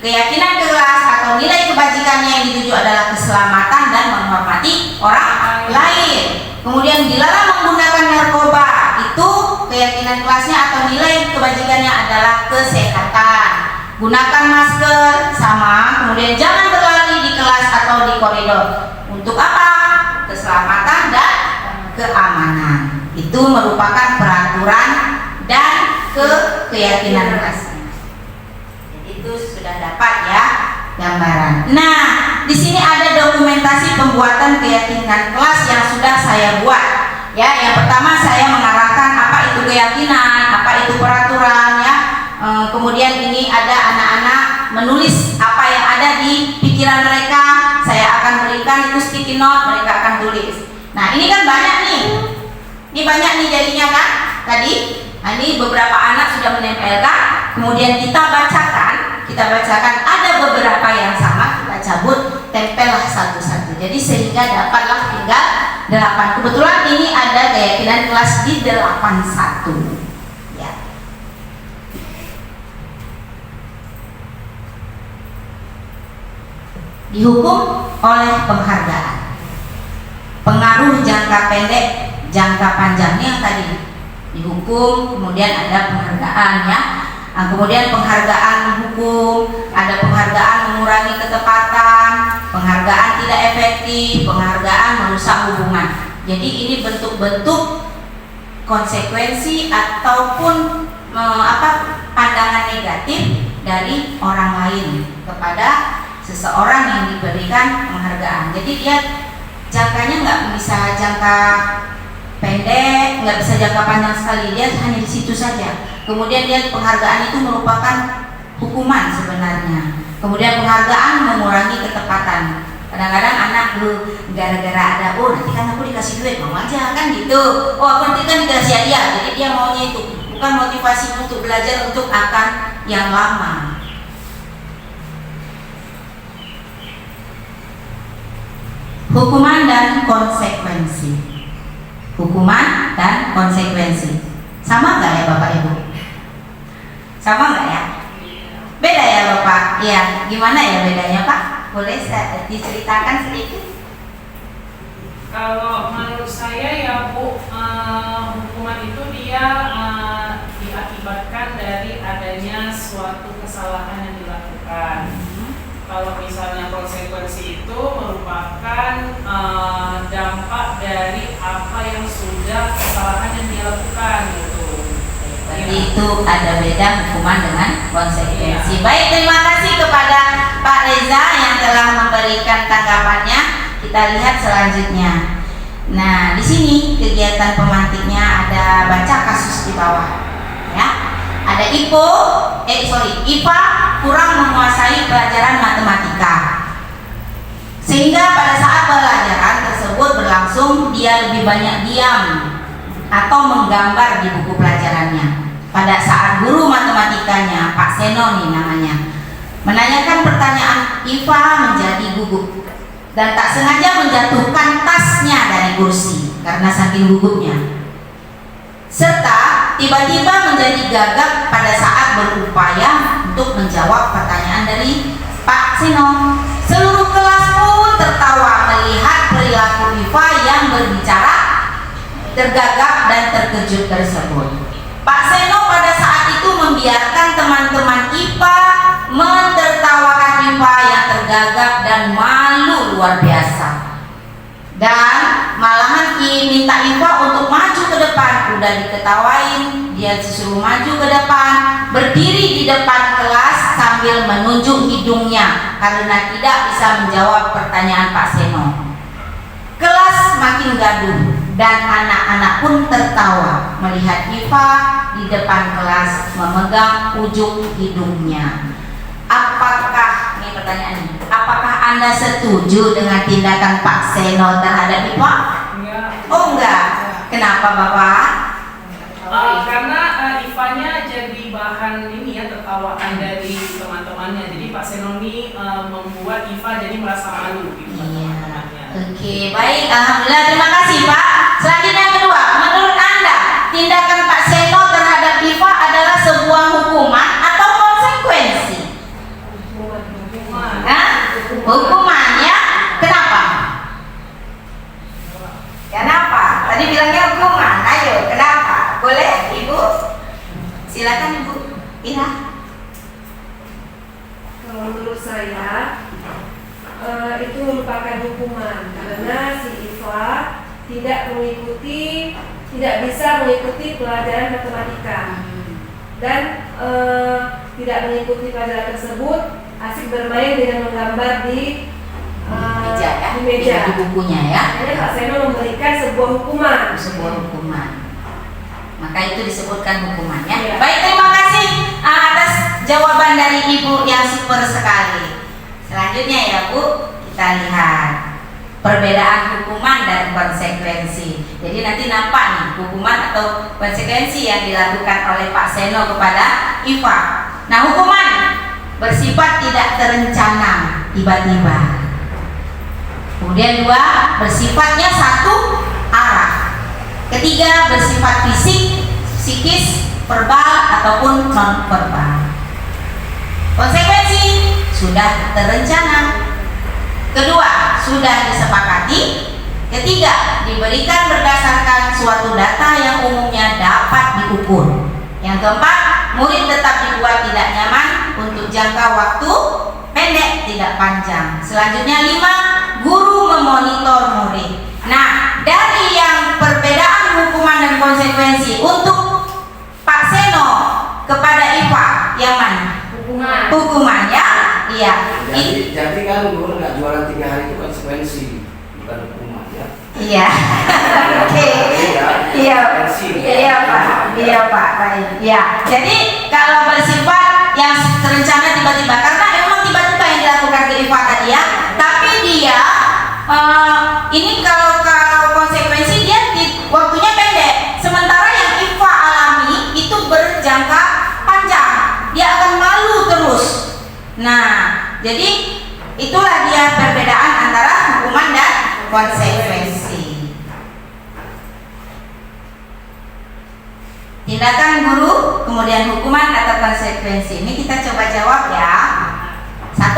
keyakinan kelas atau nilai kebajikannya yang dituju adalah keselamatan dan menghormati orang lain. Kemudian dilarang menggunakan narkoba. Itu keyakinan kelasnya atau nilai kebajikannya adalah kesehatan. Gunakan masker sama. Kemudian jangan berlari di kelas atau di koridor. Untuk apa? Keselamatan dan keamanan. Itu merupakan peraturan dan keyakinan kelasnya. Itu sudah dapat ya gambaran. Nah, di sini ada dokumentasi pembuatan keyakinan kelas yang sudah saya buat. Ya, yang pertama saya mengarahkan apa itu keyakinan, apa itu peraturan ya. Kemudian ini ada anak-anak menulis apa yang ada di pikiran mereka. Saya akan berikan itu sticky note, mereka akan tulis. Nah, ini kan banyak nih. Ini banyak nih jadinya kan tadi. Nah, ini beberapa anak sudah menempelkan. Kemudian kita bacakan ada beberapa yang sama, kita cabut, tempellah satu-satu. Jadi sehingga dapatlah tinggal 8. Kebetulan ini ada keyakinan kelas di 81. Ya. Dihukum oleh penghargaan. Pengaruh jangka pendek, jangka panjangnya yang tadi dihukum, kemudian ada penghargaan ya. Nah, kemudian penghargaan hukum, ada penghargaan mengurangi ketepatan, penghargaan tidak efektif, penghargaan merusak hubungan. Jadi ini bentuk-bentuk konsekuensi ataupun pandangan negatif dari orang lain kepada seseorang yang diberikan penghargaan. Jadi dia jangkanya nggak bisa jangka pendek, nggak bisa jangka panjang sekali, dia hanya di situ saja. Kemudian dia penghargaan itu merupakan hukuman sebenarnya. Kemudian penghargaan mengurangi ketepatan. Kadang-kadang anak gara-gara ada, nanti kan aku dikasih duit, mau aja kan gitu. Aku nanti kan dikasih hadiah, jadi dia maunya itu. Bukan motivasi untuk belajar untuk akan yang lama. Hukuman dan konsekuensi. Hukuman dan konsekuensi. Sama nggak ya Bapak Ibu? Sama nggak ya? Beda ya Bapak? Iya, gimana ya bedanya Pak? Boleh diceritakan sedikit? Kalau menurut saya ya Bu, hukuman itu dia diakibatkan dari adanya suatu kesalahan yang dilakukan. Kalau misalnya konsekuensi itu merupakan dampak dari apa yang sudah kesalahan yang dilakukan gitu. Berarti itu ada beda hukuman dengan konsekuensi. Baik, terima kasih kepada Pak Reza yang telah memberikan tanggapannya. Kita lihat selanjutnya. Nah, di sini kegiatan pemantiknya ada baca kasus di bawah. Ya, ada IPA kurang menguasai pelajaran matematika. Sehingga pada saat pelajaran tersebut berlangsung, dia lebih banyak diam atau menggambar di buku pelajarannya. Pada saat guru matematikanya, Pak Seno nih namanya, menanyakan pertanyaan, IPA menjadi gugup dan tak sengaja menjatuhkan tasnya dari kursi karena saking gugupnya. Serta tiba-tiba menjadi gagap pada saat berupaya untuk menjawab pertanyaan dari Pak Seno. Seluruh kelas pun tertawa melihat perilaku IPA yang berbicara tergagap dan terkejut tersebut. Pak Seno pada saat itu membiarkan teman-teman IPA mentertawakan IPA yang tergagap dan malu luar biasa. Dan malahan minta IPA untuk maju ke depan. Udah diketawain, dia disuruh maju ke depan, berdiri di depan kelas sambil menunjuk hidungnya karena tidak bisa menjawab pertanyaan Pak Seno. Kelas makin gaduh dan anak-anak pun tertawa melihat IPA di depan kelas memegang ujung hidungnya. Apakah, ini pertanyaannya, apakah Anda setuju dengan tindakan Pak Seno terhadap IPA? Enggak. Oh enggak. Kenapa Bapak? Karena IFA-nya jadi bahan ini ya, tertawaan dari teman-temannya. Jadi Pak Senoni membuat IFA jadi merasa malu gitu teman-temannya. Oke, baik. Alhamdulillah, terima kasih Pak. Selanjutnya yang kedua, menurut Anda tindakan Pak Seno terhadap IFA adalah sebuah hukuman atau konsekuensi? Hah? Hukumannya kenapa? Kenapa? Tadi bilangnya hukuman. Ayo, kenapa? Boleh, Ibu? Silakan Ibu. Ira. Kalau menurut saya itu merupakan hukuman karena si Iva tidak bisa mengikuti pelajaran matematika dan tidak mengikuti pelajaran tersebut, asik bermain dengan menggambar di Meja ya? di meja. Di bukunya ya. Akhirnya Pak Seno memberikan sebuah hukuman. Sebuah hukuman. Maka itu disebutkan hukumannya. Iya. Baik, terima kasih atas jawaban dari Ibu yang super sekali. Selanjutnya ya Bu, kita lihat perbedaan hukuman dan konsekuensi. Jadi nanti nampak nih hukuman atau konsekuensi yang dilakukan oleh Pak Seno kepada IFA. Nah, hukuman bersifat tidak terencana, tiba-tiba. Kemudian dua, bersifatnya satu arah. Ketiga, bersifat fisik, psikis, verbal ataupun non verbal. Konsekuensi sudah terencana. Kedua, sudah disepakati. Ketiga, diberikan berdasarkan suatu data yang umumnya dapat diukur. Yang keempat, murid tetap dibuat tidak nyaman untuk jangka waktu pendek tidak panjang. Selanjutnya 5, guru memonitor murid. Nah, dari yang perbedaan hukuman dan konsekuensi untuk Pak Seno kepada IPA yang mana? Hukuman. Hukuman ya? Iya. Jadi kan guru nggak jualan 3 hari itu konsekuensi, bukan hukuman ya. Iya. Oke. Iya. Iya Pak. Iya Pak. Baik. Iya. Jadi kalau bersifat yang terencana tiba-tiba, karena memang tiba-tiba yang dilakukan ke IPA tadi ya, tapi dia ini kalau konsekuensi dia waktunya pendek, sementara yang IPA alami itu berjangka panjang, dia akan malu terus. Nah, jadi itulah dia perbedaan antara hukuman dan konsekuensi. Tindakan guru, kemudian hukuman atau konsekuensi. Ini kita coba jawab ya. 1.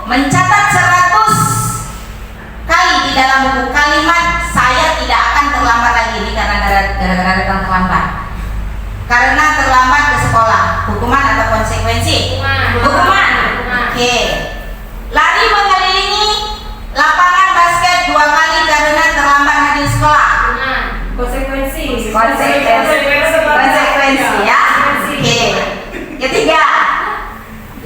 Mencatat 100 kali di dalam buku kalimat saya tidak akan terlambat lagi. Ini karena gara-gara datang terlambat. Karena terlambat ke sekolah. Hukuman atau konsekuensi? Hukuman. Oke. Lari mengelilingi lapangan basket 2 kali karena terlambat hadir sekolah. Konsekuensi. Konsekuensi ya. Oke. Ketiga.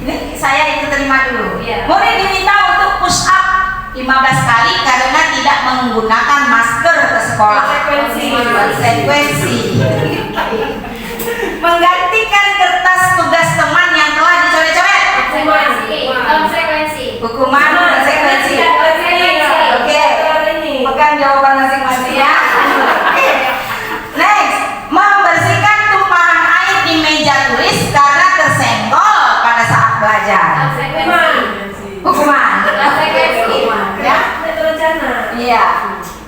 Ini saya itu terima dulu. Iya. Murid diminta untuk push up 15 kali karena tidak menggunakan masker ke sekolah. Konsekuensi. Menggantikan kertas tugas teman yang telah dicoret-coret. Konsekuensi. Hukuman, konsekuensi. Oke. Pegang jawaban masing-masing ya. Next, membersihkan tumpahan air di meja tulis karena tersenggol pada saat belajar. Hukuman. Ya. Iya.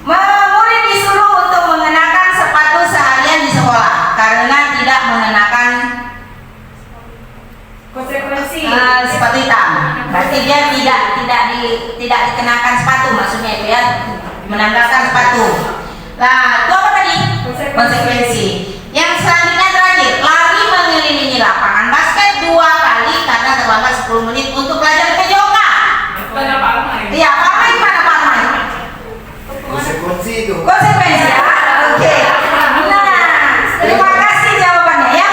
Murid disuruh untuk mengenakan sepatu seharian di sekolah karena tidak mengenakan sepatu hitam. Berarti dia tidak dikenakan sepatu, maksudnya itu ya, menanggalkan sepatu. Nah, itu apa tadi? Konsekuensi. Yang selanjutnya terakhir, lari mengelilingi lapangan basket 2 kali karena terlambat 10 menit untuk belajar ke yoga. Tanya Pak Armai. Iya, Pak Armai gimana Pak Armai? Konsekuensi itu. Konsekuensi ya. Oke. Nah, terima kasih jawabannya ya.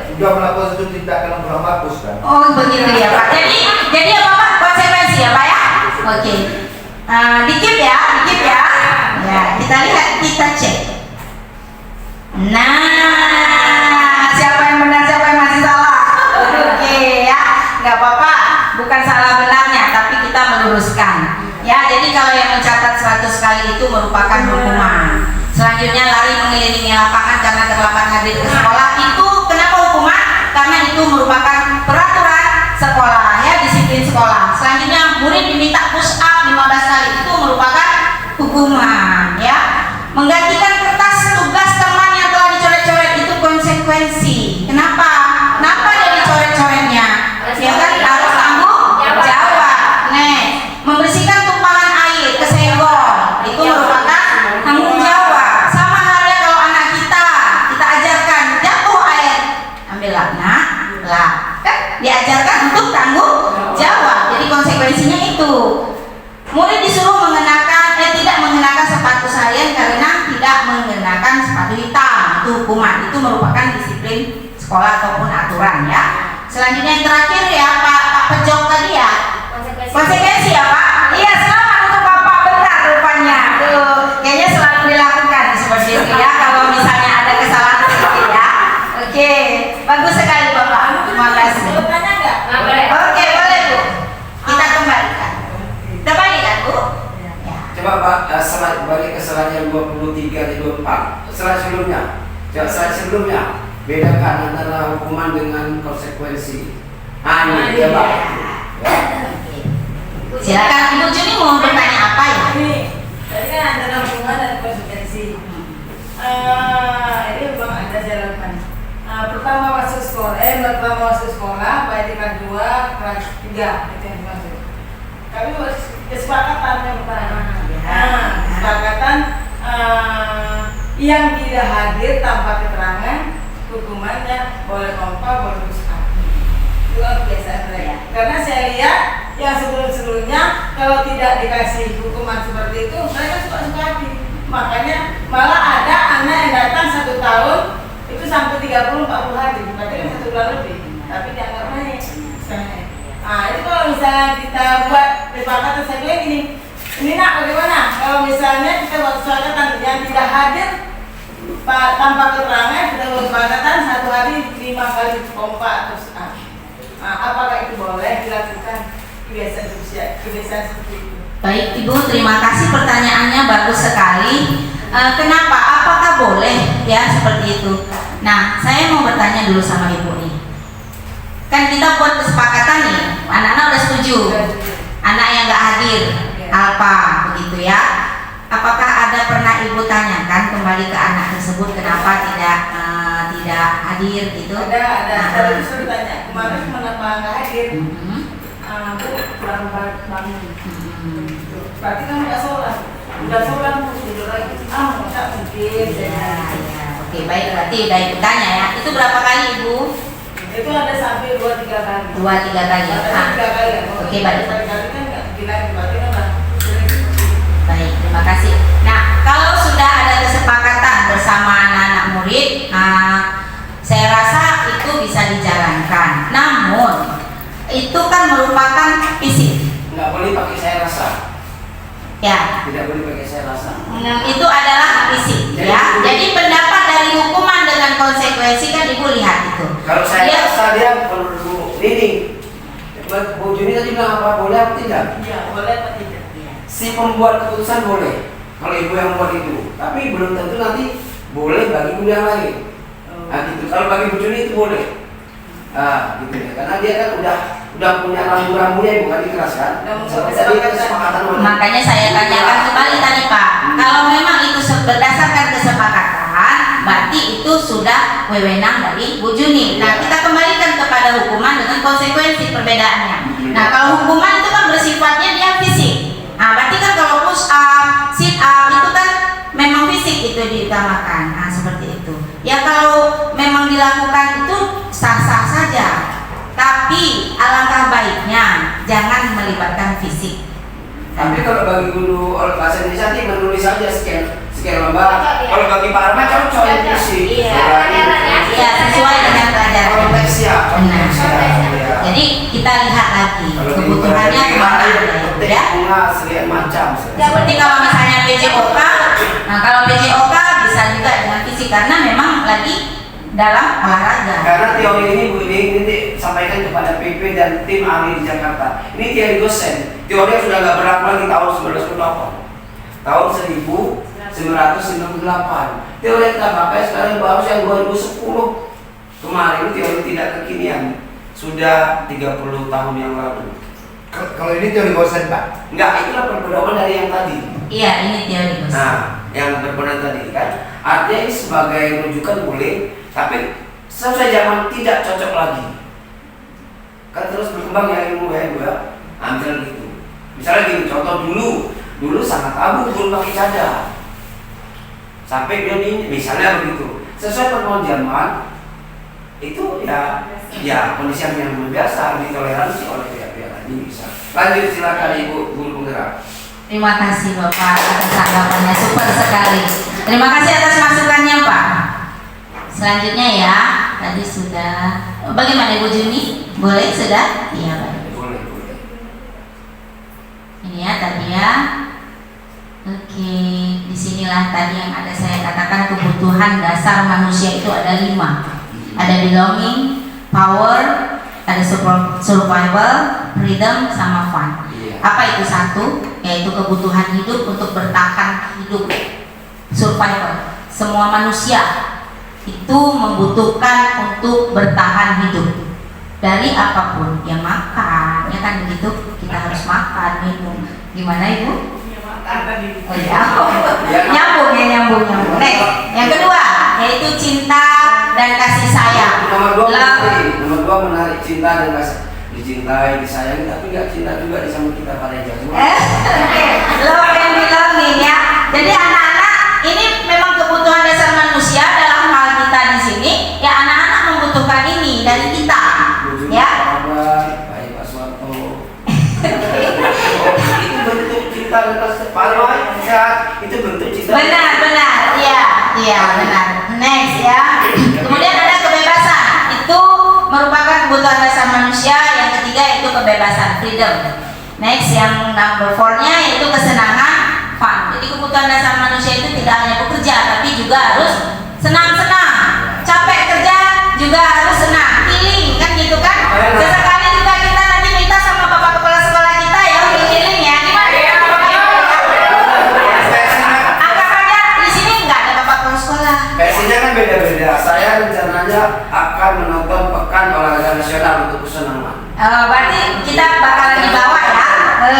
Sudah melakukan satu tindakan kurang bagus kan? Oh begitu ya Pak. Jadi apa Pak? Konsekuensi ya Pak ya. Oke. Dikit ya. Ya, kita lihat, kita cek. Nah, siapa yang benar, siapa yang masih salah? Oke ya, nggak apa-apa. Bukan salah benarnya, tapi kita itu merupakan hukuman. Selanjutnya lari mengelilingi lapangan karena terlambat hadir ke sekolah, itu kenapa hukuman? Karena itu merupakan peraturan sekolah, ya, disiplin sekolah. Selanjutnya murid diminta push up 15 kali, itu merupakan hukuman, ya. Menggantikan kertas tugas teman yang telah dicoret-coret, itu konsekuensi. Kenapa? Kenapa dia dicoret-coretnya? Ya kan harus tanggung jawab. Membersihkan tumpahan air kesenggol, itu merupakan tanggung jawab. Sama halnya kalau anak kita ajarkan jatuh air, ambillah nak, lah, kan diajarkan untuk tanggung jawab. Jadi konsekuensinya itu. Murid disuruh tidak mengenakan sepatu harian karena tidak mengenakan sepatu hitam, itu hukuman. Itu merupakan disiplin sekolah ataupun aturan, ya. Selanjutnya yang terakhir, ya, Pak Pejok tadi, ya, konsekuensi, ya Pak. Iya, selamat untuk Bapak, benar rupanya. Tuh, kayaknya selalu dilakukan seperti itu, ya, kalau misalnya ada kesalahan sedikit, ya. Oke, bagus sekali Bapak. Terima kasih. Tanya nggak? Oke, boleh Bu. Kita kembalikan. Kita balikan Bu. Ya. Coba Pak, balik ke slide yang 23 dan 24. Slide sebelumnya. Slide sebelumnya. Bedakan antara hukuman dengan konsekuensi. Ini dia Pak. Ya. Silakan Ibu Juni mau bertanya apa, ya? Ini tadi kan antara hukuman dan konsekuensi. Ini memang ada jalan. Pertama masuk sekolah, baik tingkat 2, kelas 3 itu yang dimaksud. Kami buat kesepakatan yang pertama. Kesepakatan yang tidak hadir tanpa keterangan, hukumannya boleh kompa, boleh rusak. Itu kan kebiasaan mereka. Karena saya lihat yang sebelum-sebelumnya kalau tidak dikasih hukuman seperti itu, mereka suka-suka hati. Makanya malah ada anak yang datang 1 tahun itu sampai 30-40 hari, berarti kan 1 bulan lebih, tapi dianggap naik. Itu kalau misalnya kita buat kesepakatan, saya bilang gini, ini nak bagaimana kalau misalnya kita buat kesepakatan yang tidak hadir tanpa keterangan, kita buat kesepakatan 1 hari 5 kali pompa atau apakah itu boleh dilakukan kebiasaan seperti itu? Baik Ibu, terima kasih pertanyaannya, bagus sekali. Kenapa? Apakah boleh, ya, seperti itu? Nah, saya mau bertanya dulu sama Ibu nih. Kan kita buat kesepakatan nih, anak-anak udah setuju. Anak yang nggak hadir, apa begitu, ya? Apakah ada pernah Ibu tanyakan kembali ke anak tersebut kenapa tidak hadir gitu? Ada. Kalau itu sudah tanya kemarin kenapa nggak hadir? Bu kurang bangun. Berarti kan udah sholat Bu, tidur lagi. Nggak mungkin. Oke, baik, berarti udah Ibu tanya, ya. Itu berapa kali Ibu? Itu ada sampai 2-3 kali. 2-3 kali. Ada 3 kali. Oke, baik. Kali kan nggak gila, berarti kan lah. Baik, terima kasih. Nah, kalau sudah ada kesepakatan bersama anak-anak murid, saya rasa itu bisa dijalankan. Namun, itu kan merupakan fisik. Nggak boleh pakai saya rasa. Ya. Tidak boleh pakai saya rasa. Itu adalah fisik, ya. Jadi pendapat dari hukuman dengan konsekuensi kan Ibu lihat itu. Kalau saya rasa dia perlu ini. Bu Juni tadi bilang apa, boleh atau tidak? Iya, boleh atau tidak? Si pembuat keputusan boleh. Kalau Ibu yang buat itu, tapi belum tentu nanti boleh bagi guru yang lain. Gitu. Kalau bagi Bu Juni itu boleh. Gitu ya. Karena dia kan udah punya rambu-rambunya, Ibu, kan keras kan? Jadi kesepakatan. Makanya saya tanyakan kembali tadi Pak, kalau memang itu berdasarkan kesepakatan, berarti itu sudah wewenang dari Bu Juni. Nah, kita kembalikan kepada hukuman dengan konsekuensi perbedaannya. Nah, kalau hukuman itu kan bersifatnya dia fisik. Nah, berarti kan kalau push up, sit up itu kan memang fisik itu diutamakan. Nah, seperti itu. Ya, kalau memang dilakukan itu sah-sah saja. Tapi alangkah baiknya jangan melibatkan fisik. Tapi kalau bagi guru bahasa Indonesia nanti menulis saja sekian lembar. Kalau bagi Pak Arma cocok itu sih. Iya, sesuai dengan pelajaran. Konteksnya. Jadi kita lihat lagi kebutuhannya kemana, ya. Sekian macam. Seperti kalau misalnya PJOK, nah kalau PJOK bisa juga dengan fisik karena memang lagi dalam olahraga. Karena teori ini Bu ini nanti sampaikan kepada PP dan tim ahli di Jakarta. Ini teori dosen. Teori yang sudah nggak berlaku lagi tahun 1998. tahun 1998. Teori yang kita pakai sekarang baru yang 2010. Kemarin teori tidak kekinian. Sudah 30 tahun yang lalu. Kalau ini teori bosan Pak? Enggak, itulah perbedaan dari yang tadi. Iya, ini teori Gus. Nah, yang berbeda tadi kan, artinya ini sebagai rujukan boleh, tapi sesuai zaman tidak cocok lagi. Kan terus berkembang ya ilmu ya, ambil gitu. Misalnya gini, contoh dulu sangat tabu guru pakai cadar. Sampai dia ini, misalnya begitu. Sesuai perkembangan zaman itu ya kondisi yang biasa ditoleransi oleh pihak-pihak tadi bisa. Lanjut silakan Ibu Guru Penggerak. Terima kasih Bapak atas tanggapannya, super sekali. Terima kasih atas masukannya Pak. Selanjutnya ya, tadi sudah. Bagaimana Ibu Juni? Boleh sudah? Iya baik. Boleh. Ini ya tadi ya. Oke, disinilah tadi yang ada saya katakan kebutuhan dasar manusia itu ada 5. Ada belonging, power, ada survival, freedom, sama fun. Apa itu 1? Yaitu kebutuhan hidup untuk bertahan hidup, survival. Semua manusia itu membutuhkan untuk bertahan hidup dari apapun, ya makan, ya kan begitu, kita harus makan, minum. Gimana Ibu? Oh ya, nyambung. Next, yang kedua yaitu cinta dan kasih sayang. Nomor 2 menarik cinta dan kasih. Dicintai, disayangi, tapi nggak cinta juga sama kita pada jatuh. Love and belonging ya. Jadi anak-anak ini memang kebutuhan dasar manusia dalam hal kita di sini. Ya anak-anak membutuhkan ini dari kita. Ya. Baik Pak Suwarto. Itu bentuk cinta dan kasih. Pak Roy, sehat. Itu bentuk cinta. Benar. Iya benar. Next ya. Kemudian ada kebebasan. Itu merupakan kebutuhan dasar manusia. Yang ketiga yaitu kebebasan, freedom. Next yang number 4-nya yaitu kesenangan, fun. Jadi kebutuhan dasar manusia itu tidak hanya bekerja, tapi juga harus senang-senang. Capek kerja juga harus senang. Healing kan gitu kan? Sesekali juga kita nanti minta sama bapak kepala sekolah kita ya healing ya. Gimana ya? Angkat aja di sini nggak ada bapak kepala sekolah. Versinya kan beda-beda. Saya rencananya akan menonton Pekan Olahraga Nasional untuk kesenangan. Berarti kita bakalan di bawah ya.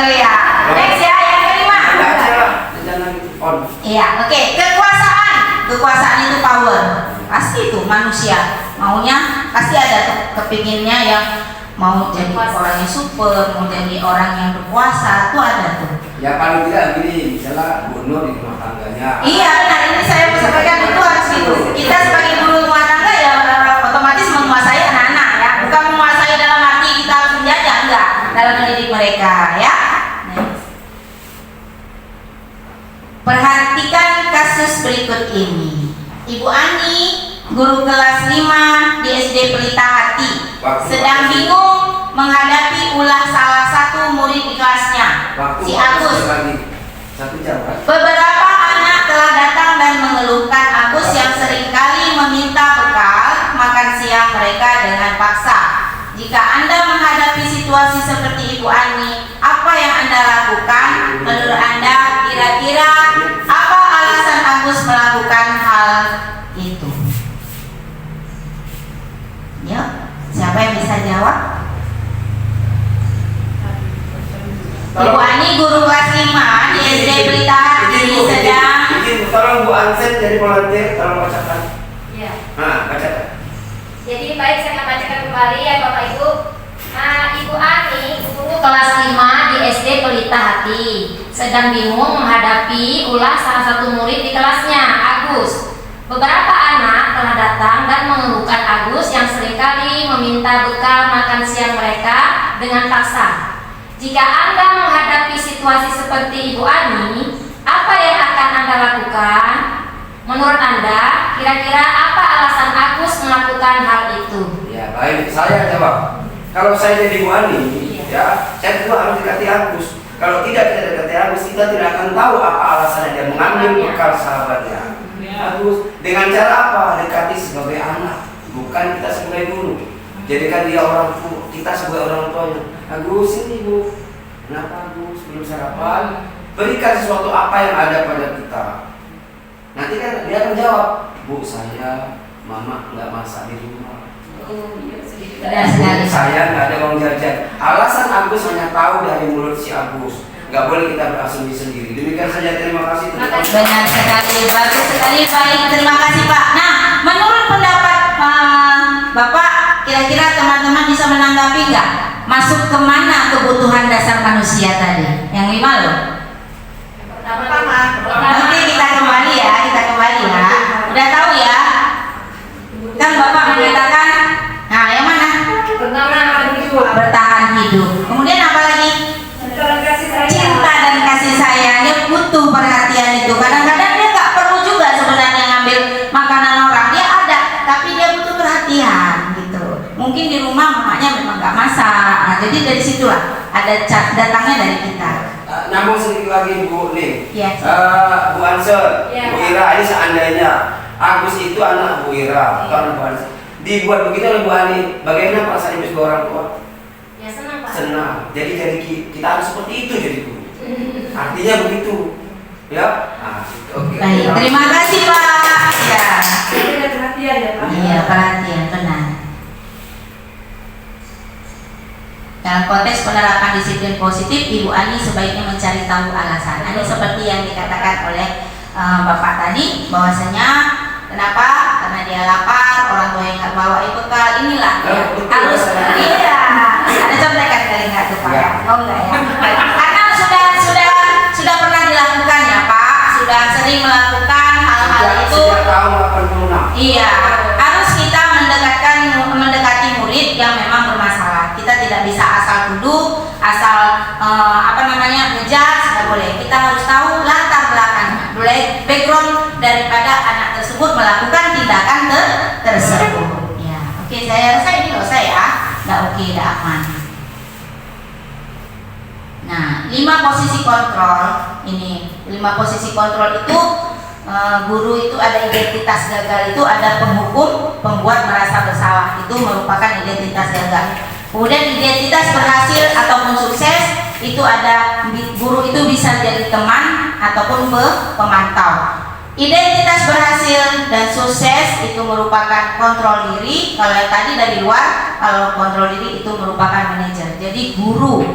Ya. Next ya yang kelima. Iya, oke. Kekuasaan itu power. Pasti itu manusia maunya pasti ada kepinginnya yang mau jadi orang yang super, mau jadi orang yang berkuasa, itu ada tuh. Ya paling tidak gini, misalnya gubernur di rumah tangganya. Iya benar, ini saya sampaikan itu harus gitu. Kita sebagai guru rumah tangga ya otomatis menguasai anak-anak ya, bukan menguasai dalam arti kita harus menjajah, enggak, dalam mendidik mereka ya. Perhatikan kasus berikut ini. Ibu Ani, guru kelas 5 di SD Pelita Hati, sedang bingung menghadapi ulah salah satu murid di kelasnya, si Agus. Beberapa anak telah datang dan mengeluhkan Agus yang seringkali meminta bekal makan siang mereka dengan paksa. Jika Anda menghadapi situasi seperti Ibu Ani, apa yang Anda lakukan? Menurut Anda, kira-kira apa alasan Agus melakukan hal itu? Yuk, siapa yang bisa jawab? Ibu Ani, guru kelas 5 di SD Pelita Hati, sedang. Tolong Bu Ansen jadi volunteer, tolong bacakan. Iya. Bacakan. Jadi baik saya akan bacakan kembali ya Bapak Ibu. Nah, Ibu Ani, guru kelas 5 di SD Pelita Hati, sedang bingung menghadapi ulah salah satu murid di kelasnya, Agus. Beberapa anak telah datang dan mengeluhkan Agus yang seringkali meminta bekal makan siang mereka dengan paksa. Jika Anda menghadapi situasi seperti Ibu Ani, apa yang akan Anda lakukan? Menurut Anda, kira-kira apa alasan Agus melakukan hal itu? Ya baik, saya jawab. Kalau saya jadi Bu Ani, ya saya tentu harus dekati Agus. Kalau tidak kita dekati Agus, kita tidak akan tahu apa alasannya dia mengambil bekal sahabatnya. Agus dengan cara apa? Dekati sebagai anak, bukan kita sebagai guru. Jadikan dia orang tua, kita sebagai orang tuanya. Agus ini Bu, kenapa Agus belum sarapan? berikan sesuatu apa yang ada pada kita. Nanti kan dia akan jawab, Bu, saya, Mama nggak masak di rumah. Benar sekali. Saya nggak ada uang jajan. Alasan Agus hanya tahu dari mulut si Agus. Nggak boleh kita berasumsi sendiri. Demikian saja, terima kasih. Benar sekali, bagus sekali, baik, terima kasih Pak. Nah, menurut pendapat Bapak, kira-kira teman-teman bisa menanggapi nggak? Masuk kemana kebutuhan dasar manusia tadi? Yang 5 loh. Pertama. Oke, kita kembali ya. Udah tahu ya? Kan Bapak mengatakan, nah yang mana? Pertama hidup. Bertahan hidup. Kemudian apa lagi? Cinta dan kasih sayang. Dia butuh perhatian itu. Kadang-kadang dia nggak perlu juga sebenarnya ngambil makanan orang. Dia ada, tapi dia butuh perhatian gitu. Mungkin di rumah mamanya memang nggak masak. Nah, jadi dari situlah ada datangnya dari kita. Nyambung sedikit lagi Bu nih. Yes. Bu Ansel, Ya. Bu Ira, ini seandainya Agus itu anak Bu Ira, bukan anak Bu Ansel. Dibuat begitu oleh Bu Ani, bagaimana perasaan ibu sebagai orang tua? Ya senang Pak. Senang. Jadi kita harus seperti itu jadi guru. Artinya begitu, ya. Nah, oke. Baik, terima kasih Pak. Ya. Ini ada perhatian ya Pak. Iya, perhatian, benar. Dalam konteks penerapan disiplin positif, Ibu Ani sebaiknya mencari tahu alasan. Ini seperti yang dikatakan oleh Bapak tadi, bahwasanya kenapa? Karena dia lapar, orang tua yang nggak bawa bekal, inilah ya. Harus, iya. Ada contekan kali nggak tuh Pak? Ya. Oh enggak ya? Karena sudah pernah dilakukan ya Pak, sudah sering melakukan hal-hal itu. Sejak tahun 86. Iya, harus kita mendekati murid yang memang bermasalah. Kita tidak bisa asal tuduh, asal ngejudge, nggak boleh. Kita harus tahu latar belakang, background daripada anak tersebut melakukan tindakan tersebut. Ya, oke, saya rasa ini loh saya, nggak oke, nggak aman. Nah, 5 posisi kontrol ini, 5 posisi kontrol itu. Guru itu ada identitas gagal, itu ada penghukum, pembuat merasa bersalah, itu merupakan identitas gagal. Kemudian identitas berhasil ataupun sukses, itu ada guru itu bisa jadi teman ataupun pemantau. Identitas berhasil dan sukses itu merupakan kontrol diri. Kalau yang tadi dari luar, kalau kontrol diri itu merupakan manajer. Jadi guru,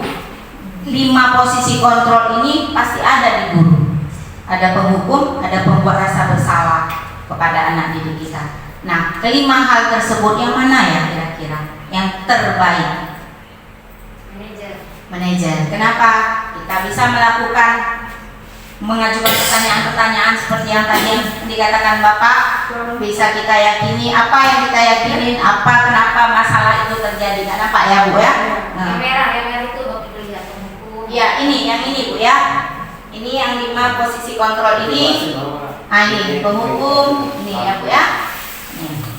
5 posisi kontrol ini pasti ada di guru. Ada penghukum, ada pembuat rasa bersalah kepada anak didik kita. Nah, kelima hal tersebut yang mana ya kira-kira yang terbaik? Manajer. Kenapa? Kita bisa mengajukan pertanyaan-pertanyaan seperti yang tadi yang dikatakan Bapak. Bisa kita yakini apa yang kita yakinin, kenapa masalah itu terjadi. Kenapa ya Bu ya? Yang merah itu Bapak lihat penghukum. Ya, yang ini Bu ya. Ini yang 5 posisi kontrol ini. Ini penghukum, ini ya Bu ya. Nih.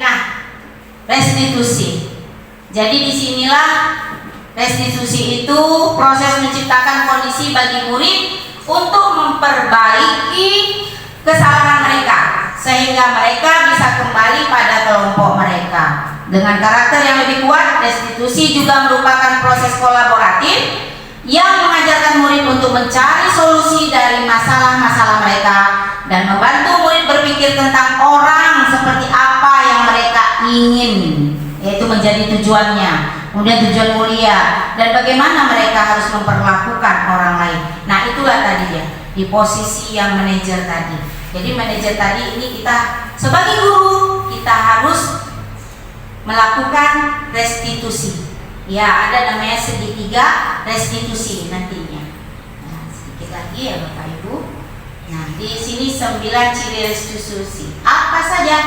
Nah, restitusi. Jadi disinilah restitusi itu proses menciptakan kondisi bagi murid untuk memperbaiki kesalahan mereka sehingga mereka bisa kembali pada kelompok mereka. Dengan karakter yang lebih kuat, restitusi juga merupakan proses kolaboratif yang mengajarkan murid untuk mencari solusi dari masalah-masalah mereka dan membantu murid berpikir tentang orang seperti apa yang mereka ingin, yaitu menjadi tujuannya, kemudian tujuan mulia, dan bagaimana mereka harus memperlakukan orang lain. Nah, itulah tadi ya, di posisi yang manajer tadi. Jadi manajer tadi ini kita sebagai guru, kita harus melakukan restitusi. Ya, ada namanya segitiga restitusi nantinya. Nah, sedikit lagi ya Bapak Ibu. Nah, di sini 9 ciri restitusi. Apa saja?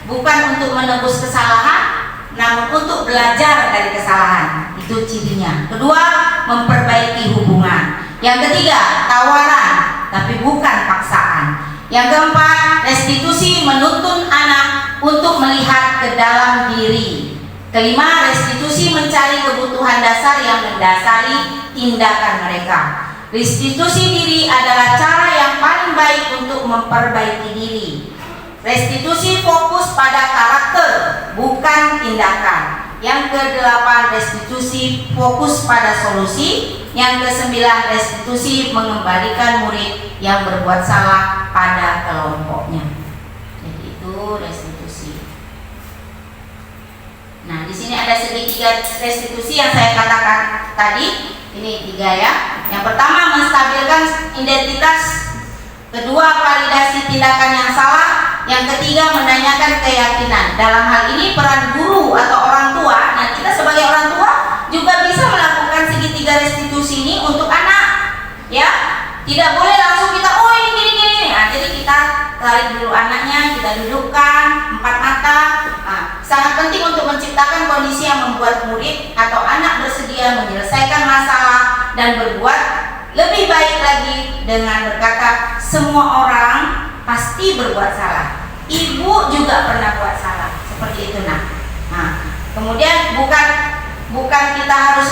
Bukan untuk menebus kesalahan, namun untuk belajar dari kesalahan. Itu cirinya. Kedua, memperbaiki hubungan. Yang ketiga, tawaran, tapi bukan paksaan. Yang keempat, restitusi menuntun anak untuk melihat ke dalam diri. Kelima, restitusi mencari kebutuhan dasar yang mendasari tindakan mereka. Restitusi diri adalah cara yang paling baik untuk memperbaiki diri. restitusi fokus pada karakter, bukan tindakan. Yang ke-8, restitusi fokus pada solusi. Yang ke-9, restitusi mengembalikan murid yang berbuat salah pada kelompoknya. Jadi itu restitusi. Nah, di sini ada segitiga restitusi yang saya katakan tadi. Ini 3 ya. Yang pertama, menstabilkan identitas. Kedua, validasi tindakan yang salah. Yang ketiga, menanyakan keyakinan. Dalam hal ini peran guru atau orang tua. Nah, kita sebagai orang tua juga bisa melakukan segitiga restitusi ini untuk anak. Ya, tidak boleh langsung kita, oh ini gini. Nah, jadi kita tarik dulu anaknya, kita dudukkan 4 mata. Nah, sangat penting untuk menciptakan kondisi yang membuat murid atau anak bersedia menyelesaikan masalah dan berbuat lebih baik lagi dengan berkata, semua orang pasti berbuat salah. Ibu juga pernah buat salah, seperti itu. Nah, kemudian bukan kita harus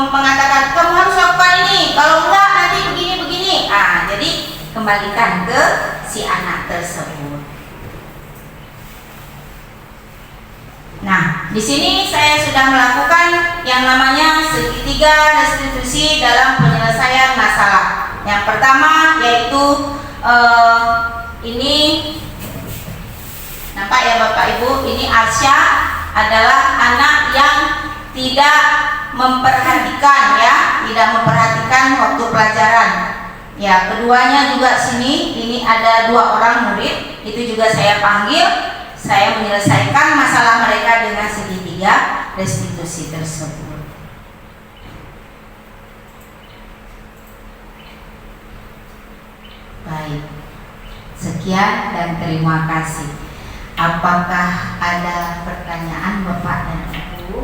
mengatakan kamu harus lakukan ini, kalau enggak nanti begini. Jadi kembalikan ke si anak tersebut. Nah, di sini saya sudah melakukan yang namanya segitiga restitusi dalam penyelesaian masalah. Yang pertama yaitu ini nampak ya Bapak Ibu, ini Arsya adalah anak yang tidak memperhatikan tidak memperhatikan waktu pelajaran. Ya, keduanya juga sini, ini ada 2 orang murid, itu juga saya panggil. Saya menyelesaikan masalah mereka dengan segitiga restitusi tersebut. Baik, sekian dan terima kasih. Apakah ada pertanyaan Bapak dan Ibu?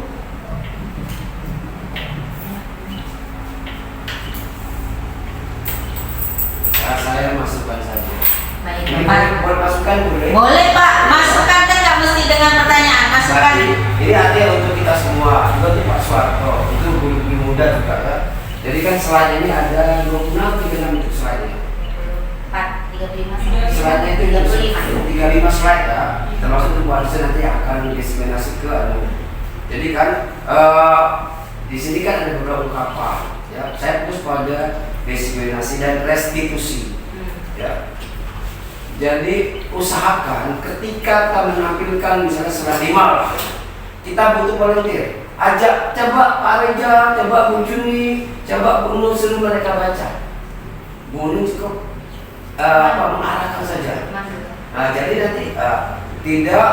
Saya masukkan saja. Baik, Ini Bapak. boleh masukkan boleh? Boleh Pak, masukkan kan nggak mesti dengan pertanyaan, masukkan. Berarti ini artinya untuk kita semua, juga untuk Pak Suwarto, itu lebih mudah juga ya. Jadi kan slide ini ada 26 untuk slide-nya. 35 Slide-nya itu 35 slide ya, termasuk untuk Bu Arsa nanti yang akan diseminasi ke Jadi kan di sini kan ada beberapa ungkapan ya. Saya fokus pada diskriminasi dan restitusi ya. Jadi usahakan ketika kita menampilkan misalnya slide 5 lah, kita butuh volunteer. Ajak, coba Pak Reja, coba Bu Juni, coba Bu Nur, suruh mereka baca. Bu Nur cukup mengarahkan saja. Nah, jadi nanti tidak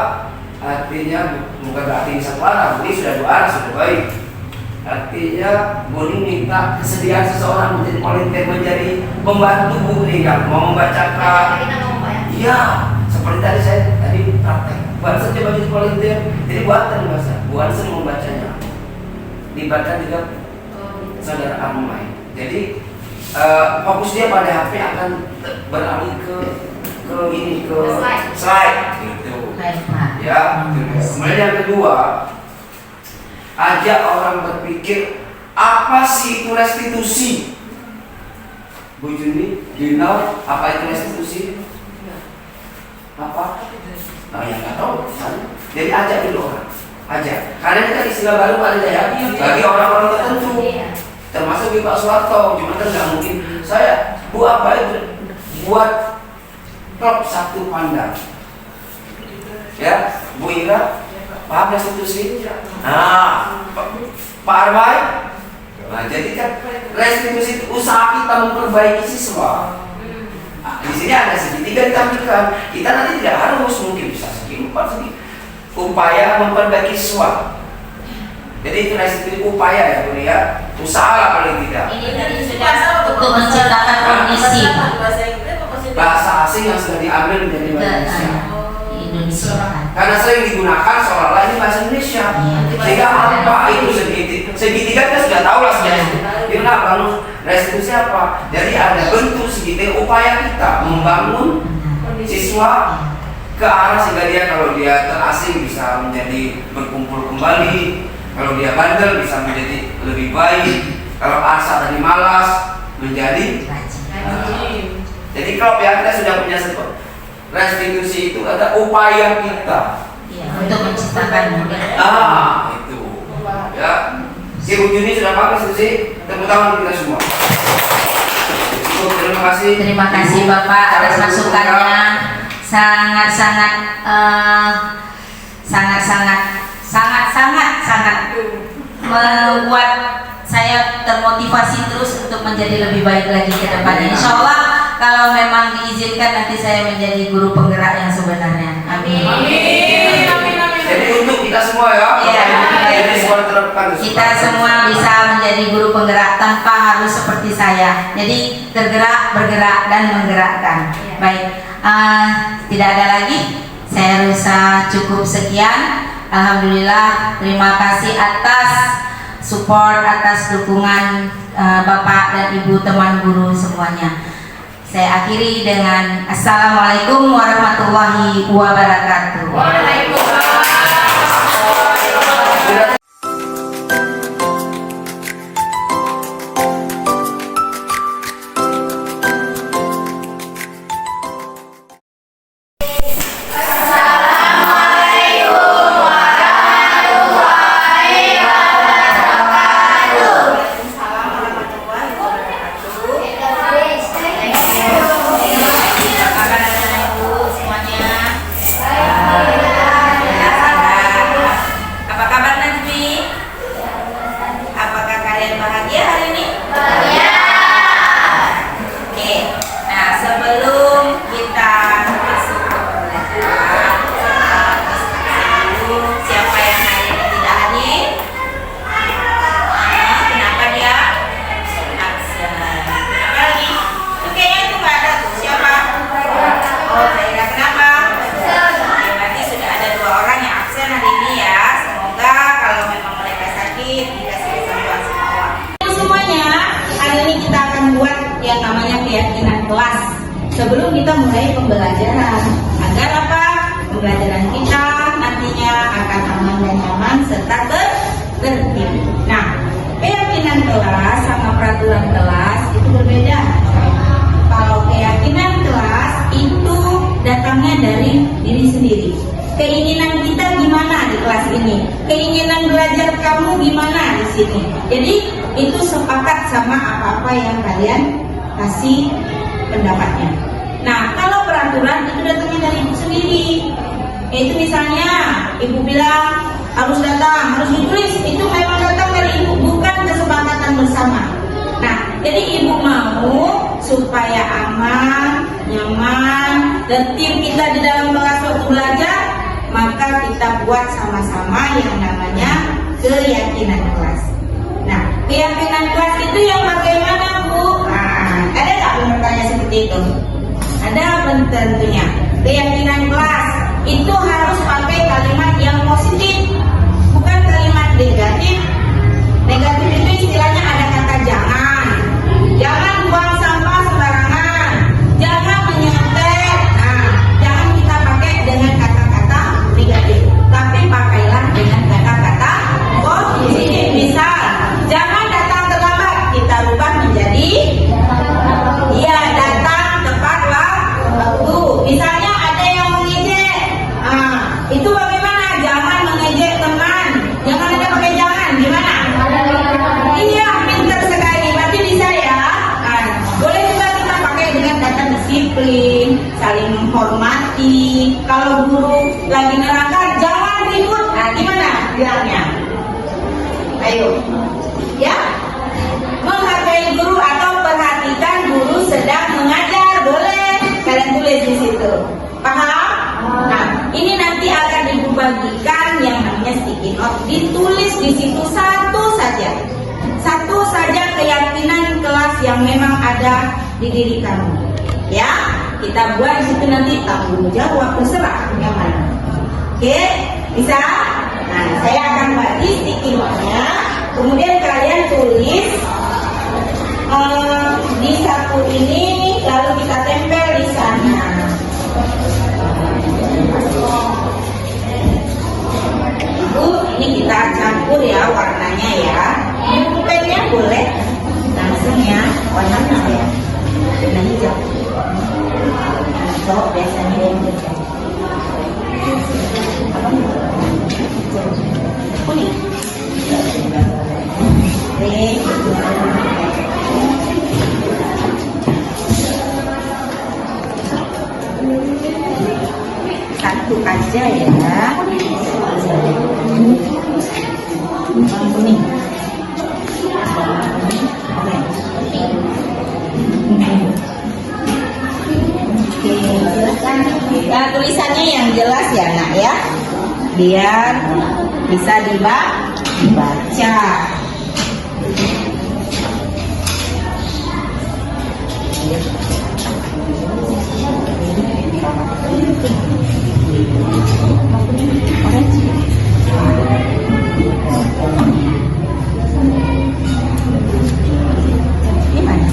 artinya bukan berarti ini 1 arah, ini sudah 2 arah, sudah baik. Artinya Bu Nur minta kesediaan seseorang menjadi volunteer, menjadi pembantu Bu Nur, mau membacakan. Iya, seperti tadi saya praktek. Bu Ansen coba jadi volunteer, jadi buatan bahasa. Bu Ansen membacanya. Libatkan juga saudara Armai. Jadi fokus dia pada HP akan beralih ke slide gitu. Baik Pak. Ya, kemudian yang kedua, ajak orang berpikir apa sih itu restitusi. Bu Juni, do you know apa itu restitusi? Apa? Nah, yang nggak tahu. Jadi ajak dulu orang, ajak. Karena ini kan istilah baru ada ya bagi orang-orang tertentu, termasuk di Pak Suwarto. Cuma kan nggak mungkin saya buat apa itu buat klub 1 pandang. Ya, Bu Ira, paham restitusi? Nah, Pak Armai. Nah, jadi kan restitusi itu usaha kita memperbaiki siswa. Nah, di sini ada segitiga ditampilkan. Kita nanti tidak harus mungkin bisa segi 4 segi. Upaya memperbaiki siswa. Jadi itu restitusi upaya ya Bu ya. Usaha lah paling tidak. Ini tadi sudah untuk menciptakan kondisi Bahasa asing yang sudah diambil menjadi bahasa Indonesia. Indonesia. Karena sering digunakan seolah-olah ini bahasa Indonesia. Sehingga apa itu segitiga kita sudah tahu lah sebenarnya. Kita bangun restitusi apa? Jadi ada bentuk segitiga upaya kita membangun siswa ke arah sehingga dia kalau dia terasing bisa menjadi berkumpul kembali, kalau dia bandel bisa menjadi lebih baik, kalau asa tadi malas menjadi. Jadi klub ya, kita sudah punya restitusi itu ada upaya kita. Ya, untuk menciptakan model. Itu. Ya. Ibu Juni sudah pakai restitusi, tepuk tangan kita semua. Cukup, terima kasih. Terima kasih Bapak atas masukannya. Sangat membuat saya termotivasi terus untuk menjadi lebih baik lagi ke depannya. Insya Allah kalau memang diizinkan nanti saya menjadi guru penggerak yang sebenarnya. Amin. Jadi untuk kita semua ya. Iya. Jadi semua terapkan. Kita semua bisa menjadi guru penggerak tanpa harus seperti saya. Jadi tergerak, bergerak dan menggerakkan. Baik. Tidak ada lagi. Saya rasa cukup sekian. Alhamdulillah, terima kasih atas support, atas dukungan Bapak dan Ibu teman guru semuanya. Saya akhiri dengan Assalamualaikum warahmatullahi wabarakatuh. Waalaikumsalam. yang namanya keyakinan kelas sebelum kita mulai pembelajaran, agar apa? Pembelajaran kita nantinya akan aman dan nyaman serta tertib. Nah, keyakinan kelas sama peraturan kelas itu berbeda. Kalau keyakinan kelas itu datangnya dari diri sendiri. Keinginan kita gimana di kelas ini? Keinginan belajar kamu gimana di sini? Jadi itu sepakat sama apa-apa yang kalian kasih pendapatnya. Nah, kalau peraturan itu datangnya dari ibu sendiri. Itu misalnya ibu bilang harus datang, harus ditulis, itu memang datang dari ibu, bukan kesepakatan bersama. Nah, jadi ibu mau supaya aman, nyaman, tertib kita di dalam kelas waktu belajar, maka kita buat sama-sama yang namanya keyakinan kelas. Nah, keyakinan kelas itu yang bagaimana, Bu? Nah, ada nggak yang bertanya seperti itu? Ada tentunya. Keyakinan kelas itu harus pakai kalimat yang positif, bukan kalimat negatif. Negatif itu istilahnya ada kata jangan. Jangan buang sampah sembarangan. Jangan menyontek. Nah, jangan kita pakai dengan kata-kata negatif, tapi pakailah dengan kata-kata positif. Misal, jangan datang terlambat, kita rubah menjadi ya datang tepat waktu. Misalnya ada yang mengejek, itu bagaimana? Jangan mengejek teman. Jangan ada pakai jangan, gimana? Iya, pintar sekali. Berarti bisa ya. Boleh juga kita pakai dengan kata disiplin, saling menghormati. Kalau guru lagi nerangkan, jangan ribut. Nah, gimana bilangnya? Ayo, ya. Menghargai guru atau perhatikan guru sedang mengajar, boleh kalian tulis di situ. Paham? Nah, ini nanti akan ibu bagikan yang namanya sticky note. Ditulis di situ satu saja keyakinan kelas yang memang ada di diri kamu. Ya, kita buat di situ nanti tanggung jawab terserah yang mana. Oke, bisa? Nah, saya akan bagi sticky note-nya. Kemudian kalian tulis di saku ini, lalu kita tempel di sana. Ibu, ini kita campur ya warnanya ya. Ini pulpennya boleh langsung ya, warnanya ya, warna hijau. Cowok biasanya satu aja ya. Warna kuning. Oke, silakan. Nah, tulisannya yang jelas ya nak ya, biar bisa dibaca. Gimana?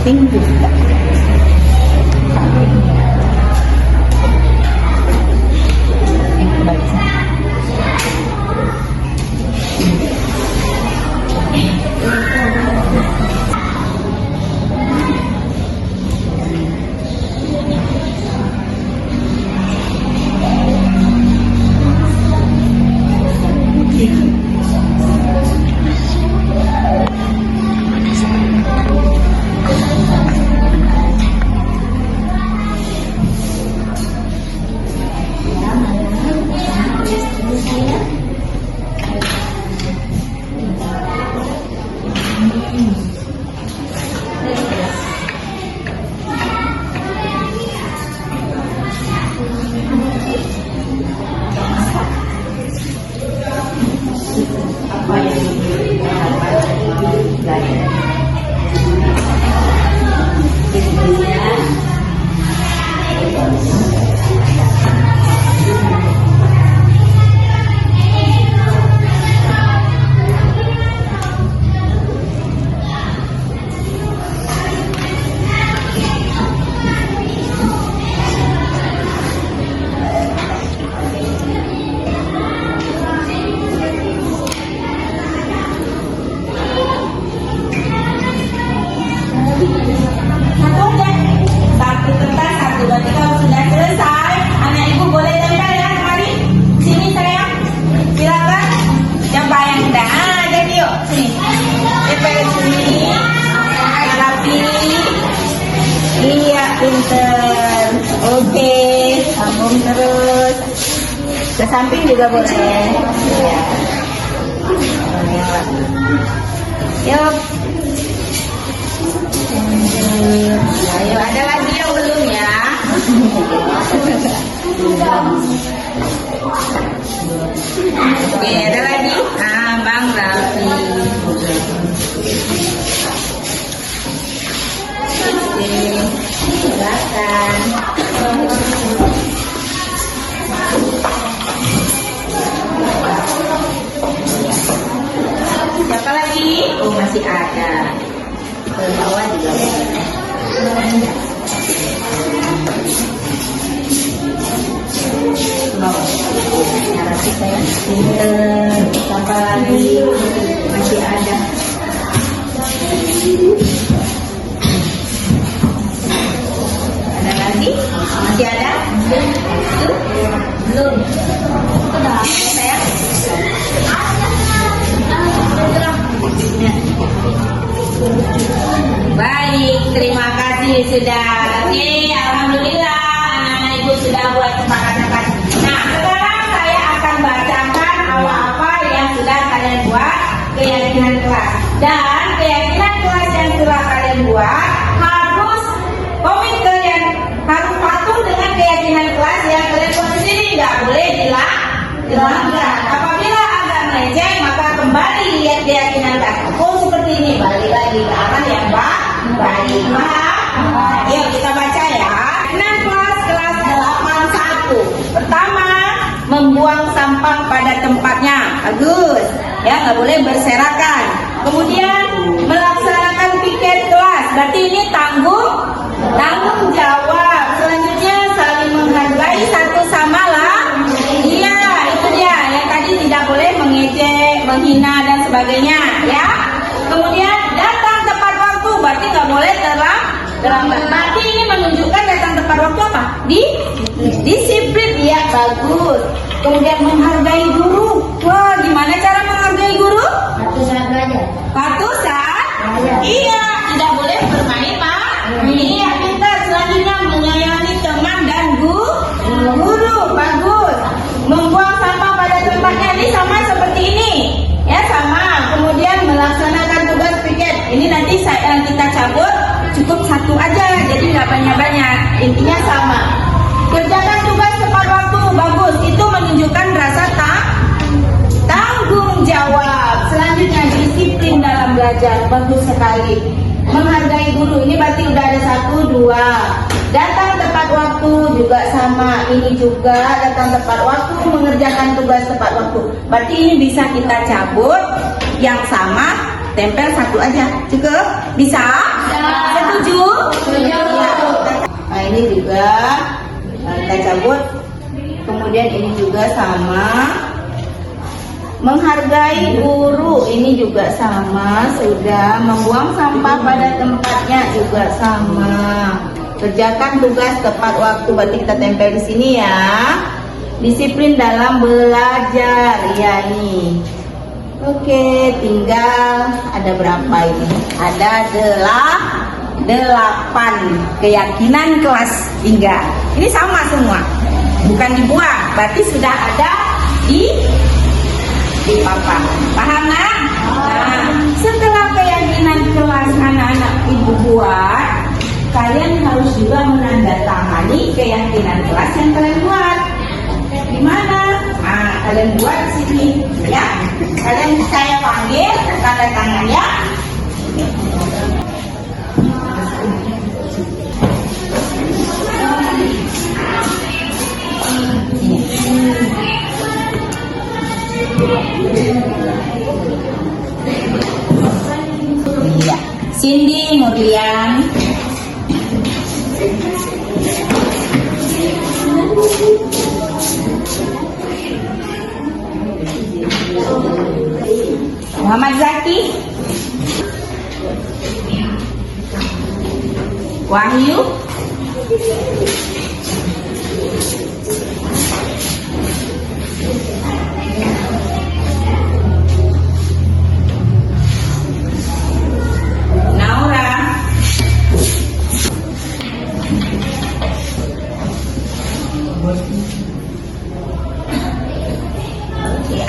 Tinggi juga. Apa yang pinter. Oke, sambung terus. Ke samping juga boleh. Yuk. Ayo, ada lagi yang belum ya? Oke, ada lagi. Bang Raffi. Oke, silakan. Siapa lagi? Oh, masih ada. Ke bawah juga boleh. Harap kita ya. Pinter. Siapa lagi? Masih ada. Ada lagi? Masih ada? Belum. Sudah. Saya. Baik, terima kasih sudah. Oke, alhamdulillah anak-anak ibu sudah buat tempat-tempat. Nah, sekarang saya akan bacakan apa yang sudah kalian buat, keyakinan kelas. Dan keyakinan kelas yang sudah kalian buat harus komit kalian harus patuh dengan keyakinan kelas yang kalian buat sendiri, nggak boleh dilanggar. Apabila agak melenceng, maka kembali lihat keyakinan kelas. Oh, seperti ini, balik lagi ke arah yang baik. Yuk kita baca ya. Kelas 81. Pertama, membuang sampah pada tempatnya. Bagus. Ya, nggak boleh berserakan. Kemudian melaksanakan piket kelas. Berarti ini tanggung jawab. Selanjutnya saling menghargai satu sama lain. Iya, itu dia. Yang tadi tidak boleh mengejek, menghina dan sebagainya. Ya. Kemudian datang tepat waktu. Berarti nggak boleh terlambat. Berarti ini menunjukkan datang tepat waktu apa? Disiplin. Ya, bagus. Kemudian menghargai guru. Wah, gimana cara menghargai guru? Patuh saat? Iya, tidak boleh bermain Iya, kita selanjutnya menyayangi teman dan guru. ini nanti kita cabut cukup satu aja, jadi nggak banyak-banyak. Intinya sama. Kerjakan tugas tepat waktu, bagus. Itu menunjukkan rasa tanggung jawab. Selanjutnya disiplin dalam belajar, bagus sekali. Menghargai guru, ini berarti udah ada 1, 2. Datang tepat waktu juga sama, ini juga datang tepat waktu, mengerjakan tugas tepat waktu. Berarti ini bisa kita cabut, yang sama tempel 1 aja, cukup? Bisa? Setuju? Setuju. Nah ini juga kita cabut, kemudian ini juga sama. Menghargai guru, ini juga sama, sudah. Membuang sampah pada tempatnya juga sama. Kerjakan tugas tepat waktu, berarti kita tempel di sini ya. Disiplin dalam belajar, ya ini. Oke, tinggal ada berapa ini? Ada 8. Keyakinan kelas 3. Ini sama semua, bukan dibuang, berarti sudah ada di papan. Paham kan? Nah, setelah keyakinan kelas anak-anak ibu buat, kalian harus juga menandatangani keyakinan kelas yang kalian buat. Di mana? Nah, kalian buat di sini, ya. Kalian saya panggil, tanda tangan ya. Iya. Cindy Murlian. Muhammad Zaki. Wahyu. Naura.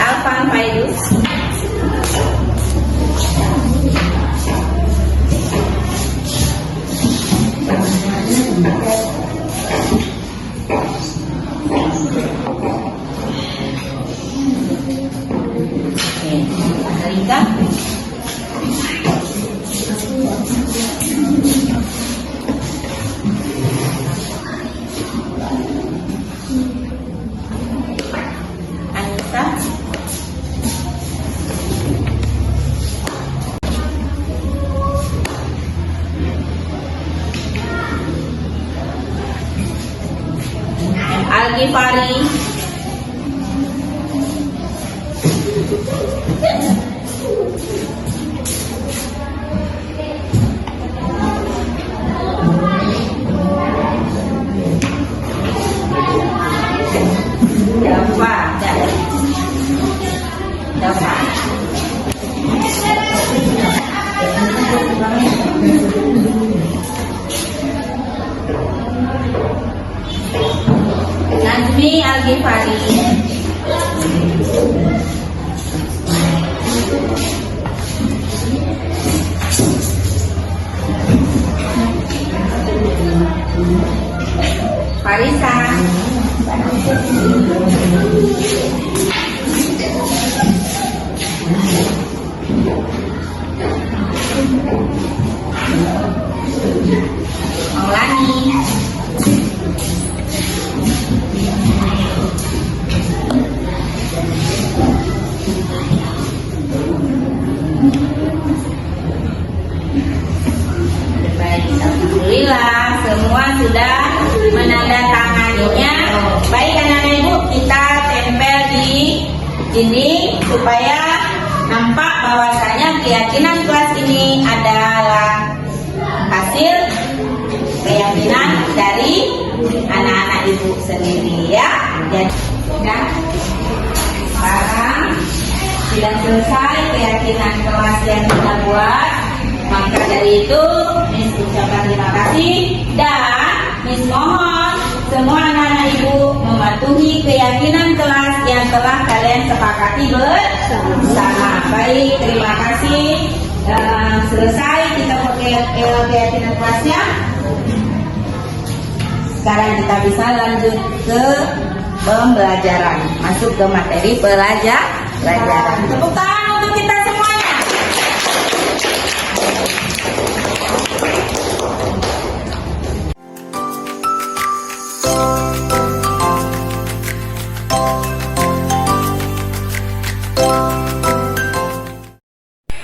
Alvan Faidus. Rika. Anissa. Al-Ghifari. Najmi Al-Ghifari. Farisa. Maulani. Baik, alhamdulillah semua sudah menandatanganinya. Baik anak-anak ibu, kita tempel di dinding supaya nampak bahwasanya keyakinan kelas ini adalah hasil keyakinan dari anak-anak ibu sendiri ya. Jadi sekarang sudah selesai keyakinan kelas yang kita buat. Maka dari itu Miss ucapkan terima kasih dan Miss mohon semua anak-anak ibu mematuhi keyakinan kelas yang telah kalian sepakati bersama. Baik, terima kasih. Selesai kita pakai keyakinan kelasnya. Sekarang kita bisa lanjut ke pembelajaran, masuk ke materi pelajaran. Tepuk tangan untuk kita semuanya.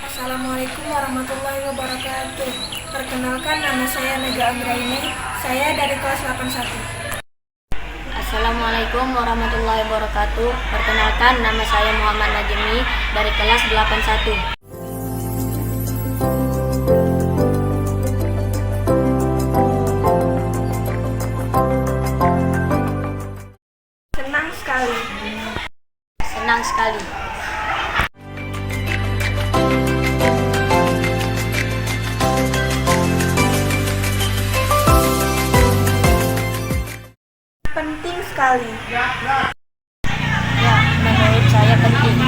Assalamualaikum warahmatullahi wabarakatuh. Perkenalkan, nama saya Mega Amraini. Saya dari kelas 81. Assalamualaikum warahmatullahi wabarakatuh. Perkenalkan, nama saya Muhammad Najmi dari kelas 81. Senang sekali. Senang sekali. Penting sekali. Ya, menurut saya penting.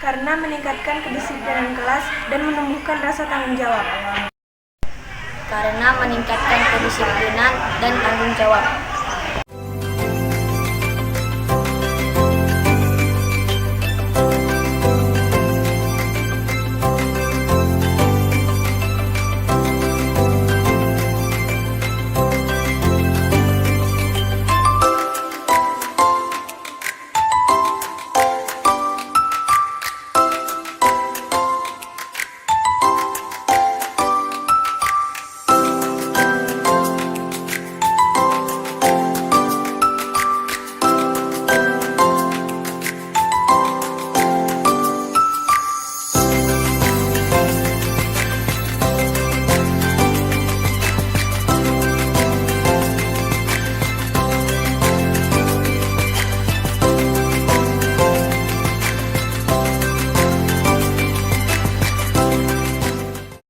Karena meningkatkan kedisiplinan kelas dan menumbuhkan rasa tanggung jawab. Karena meningkatkan kedisiplinan dan tanggung jawab.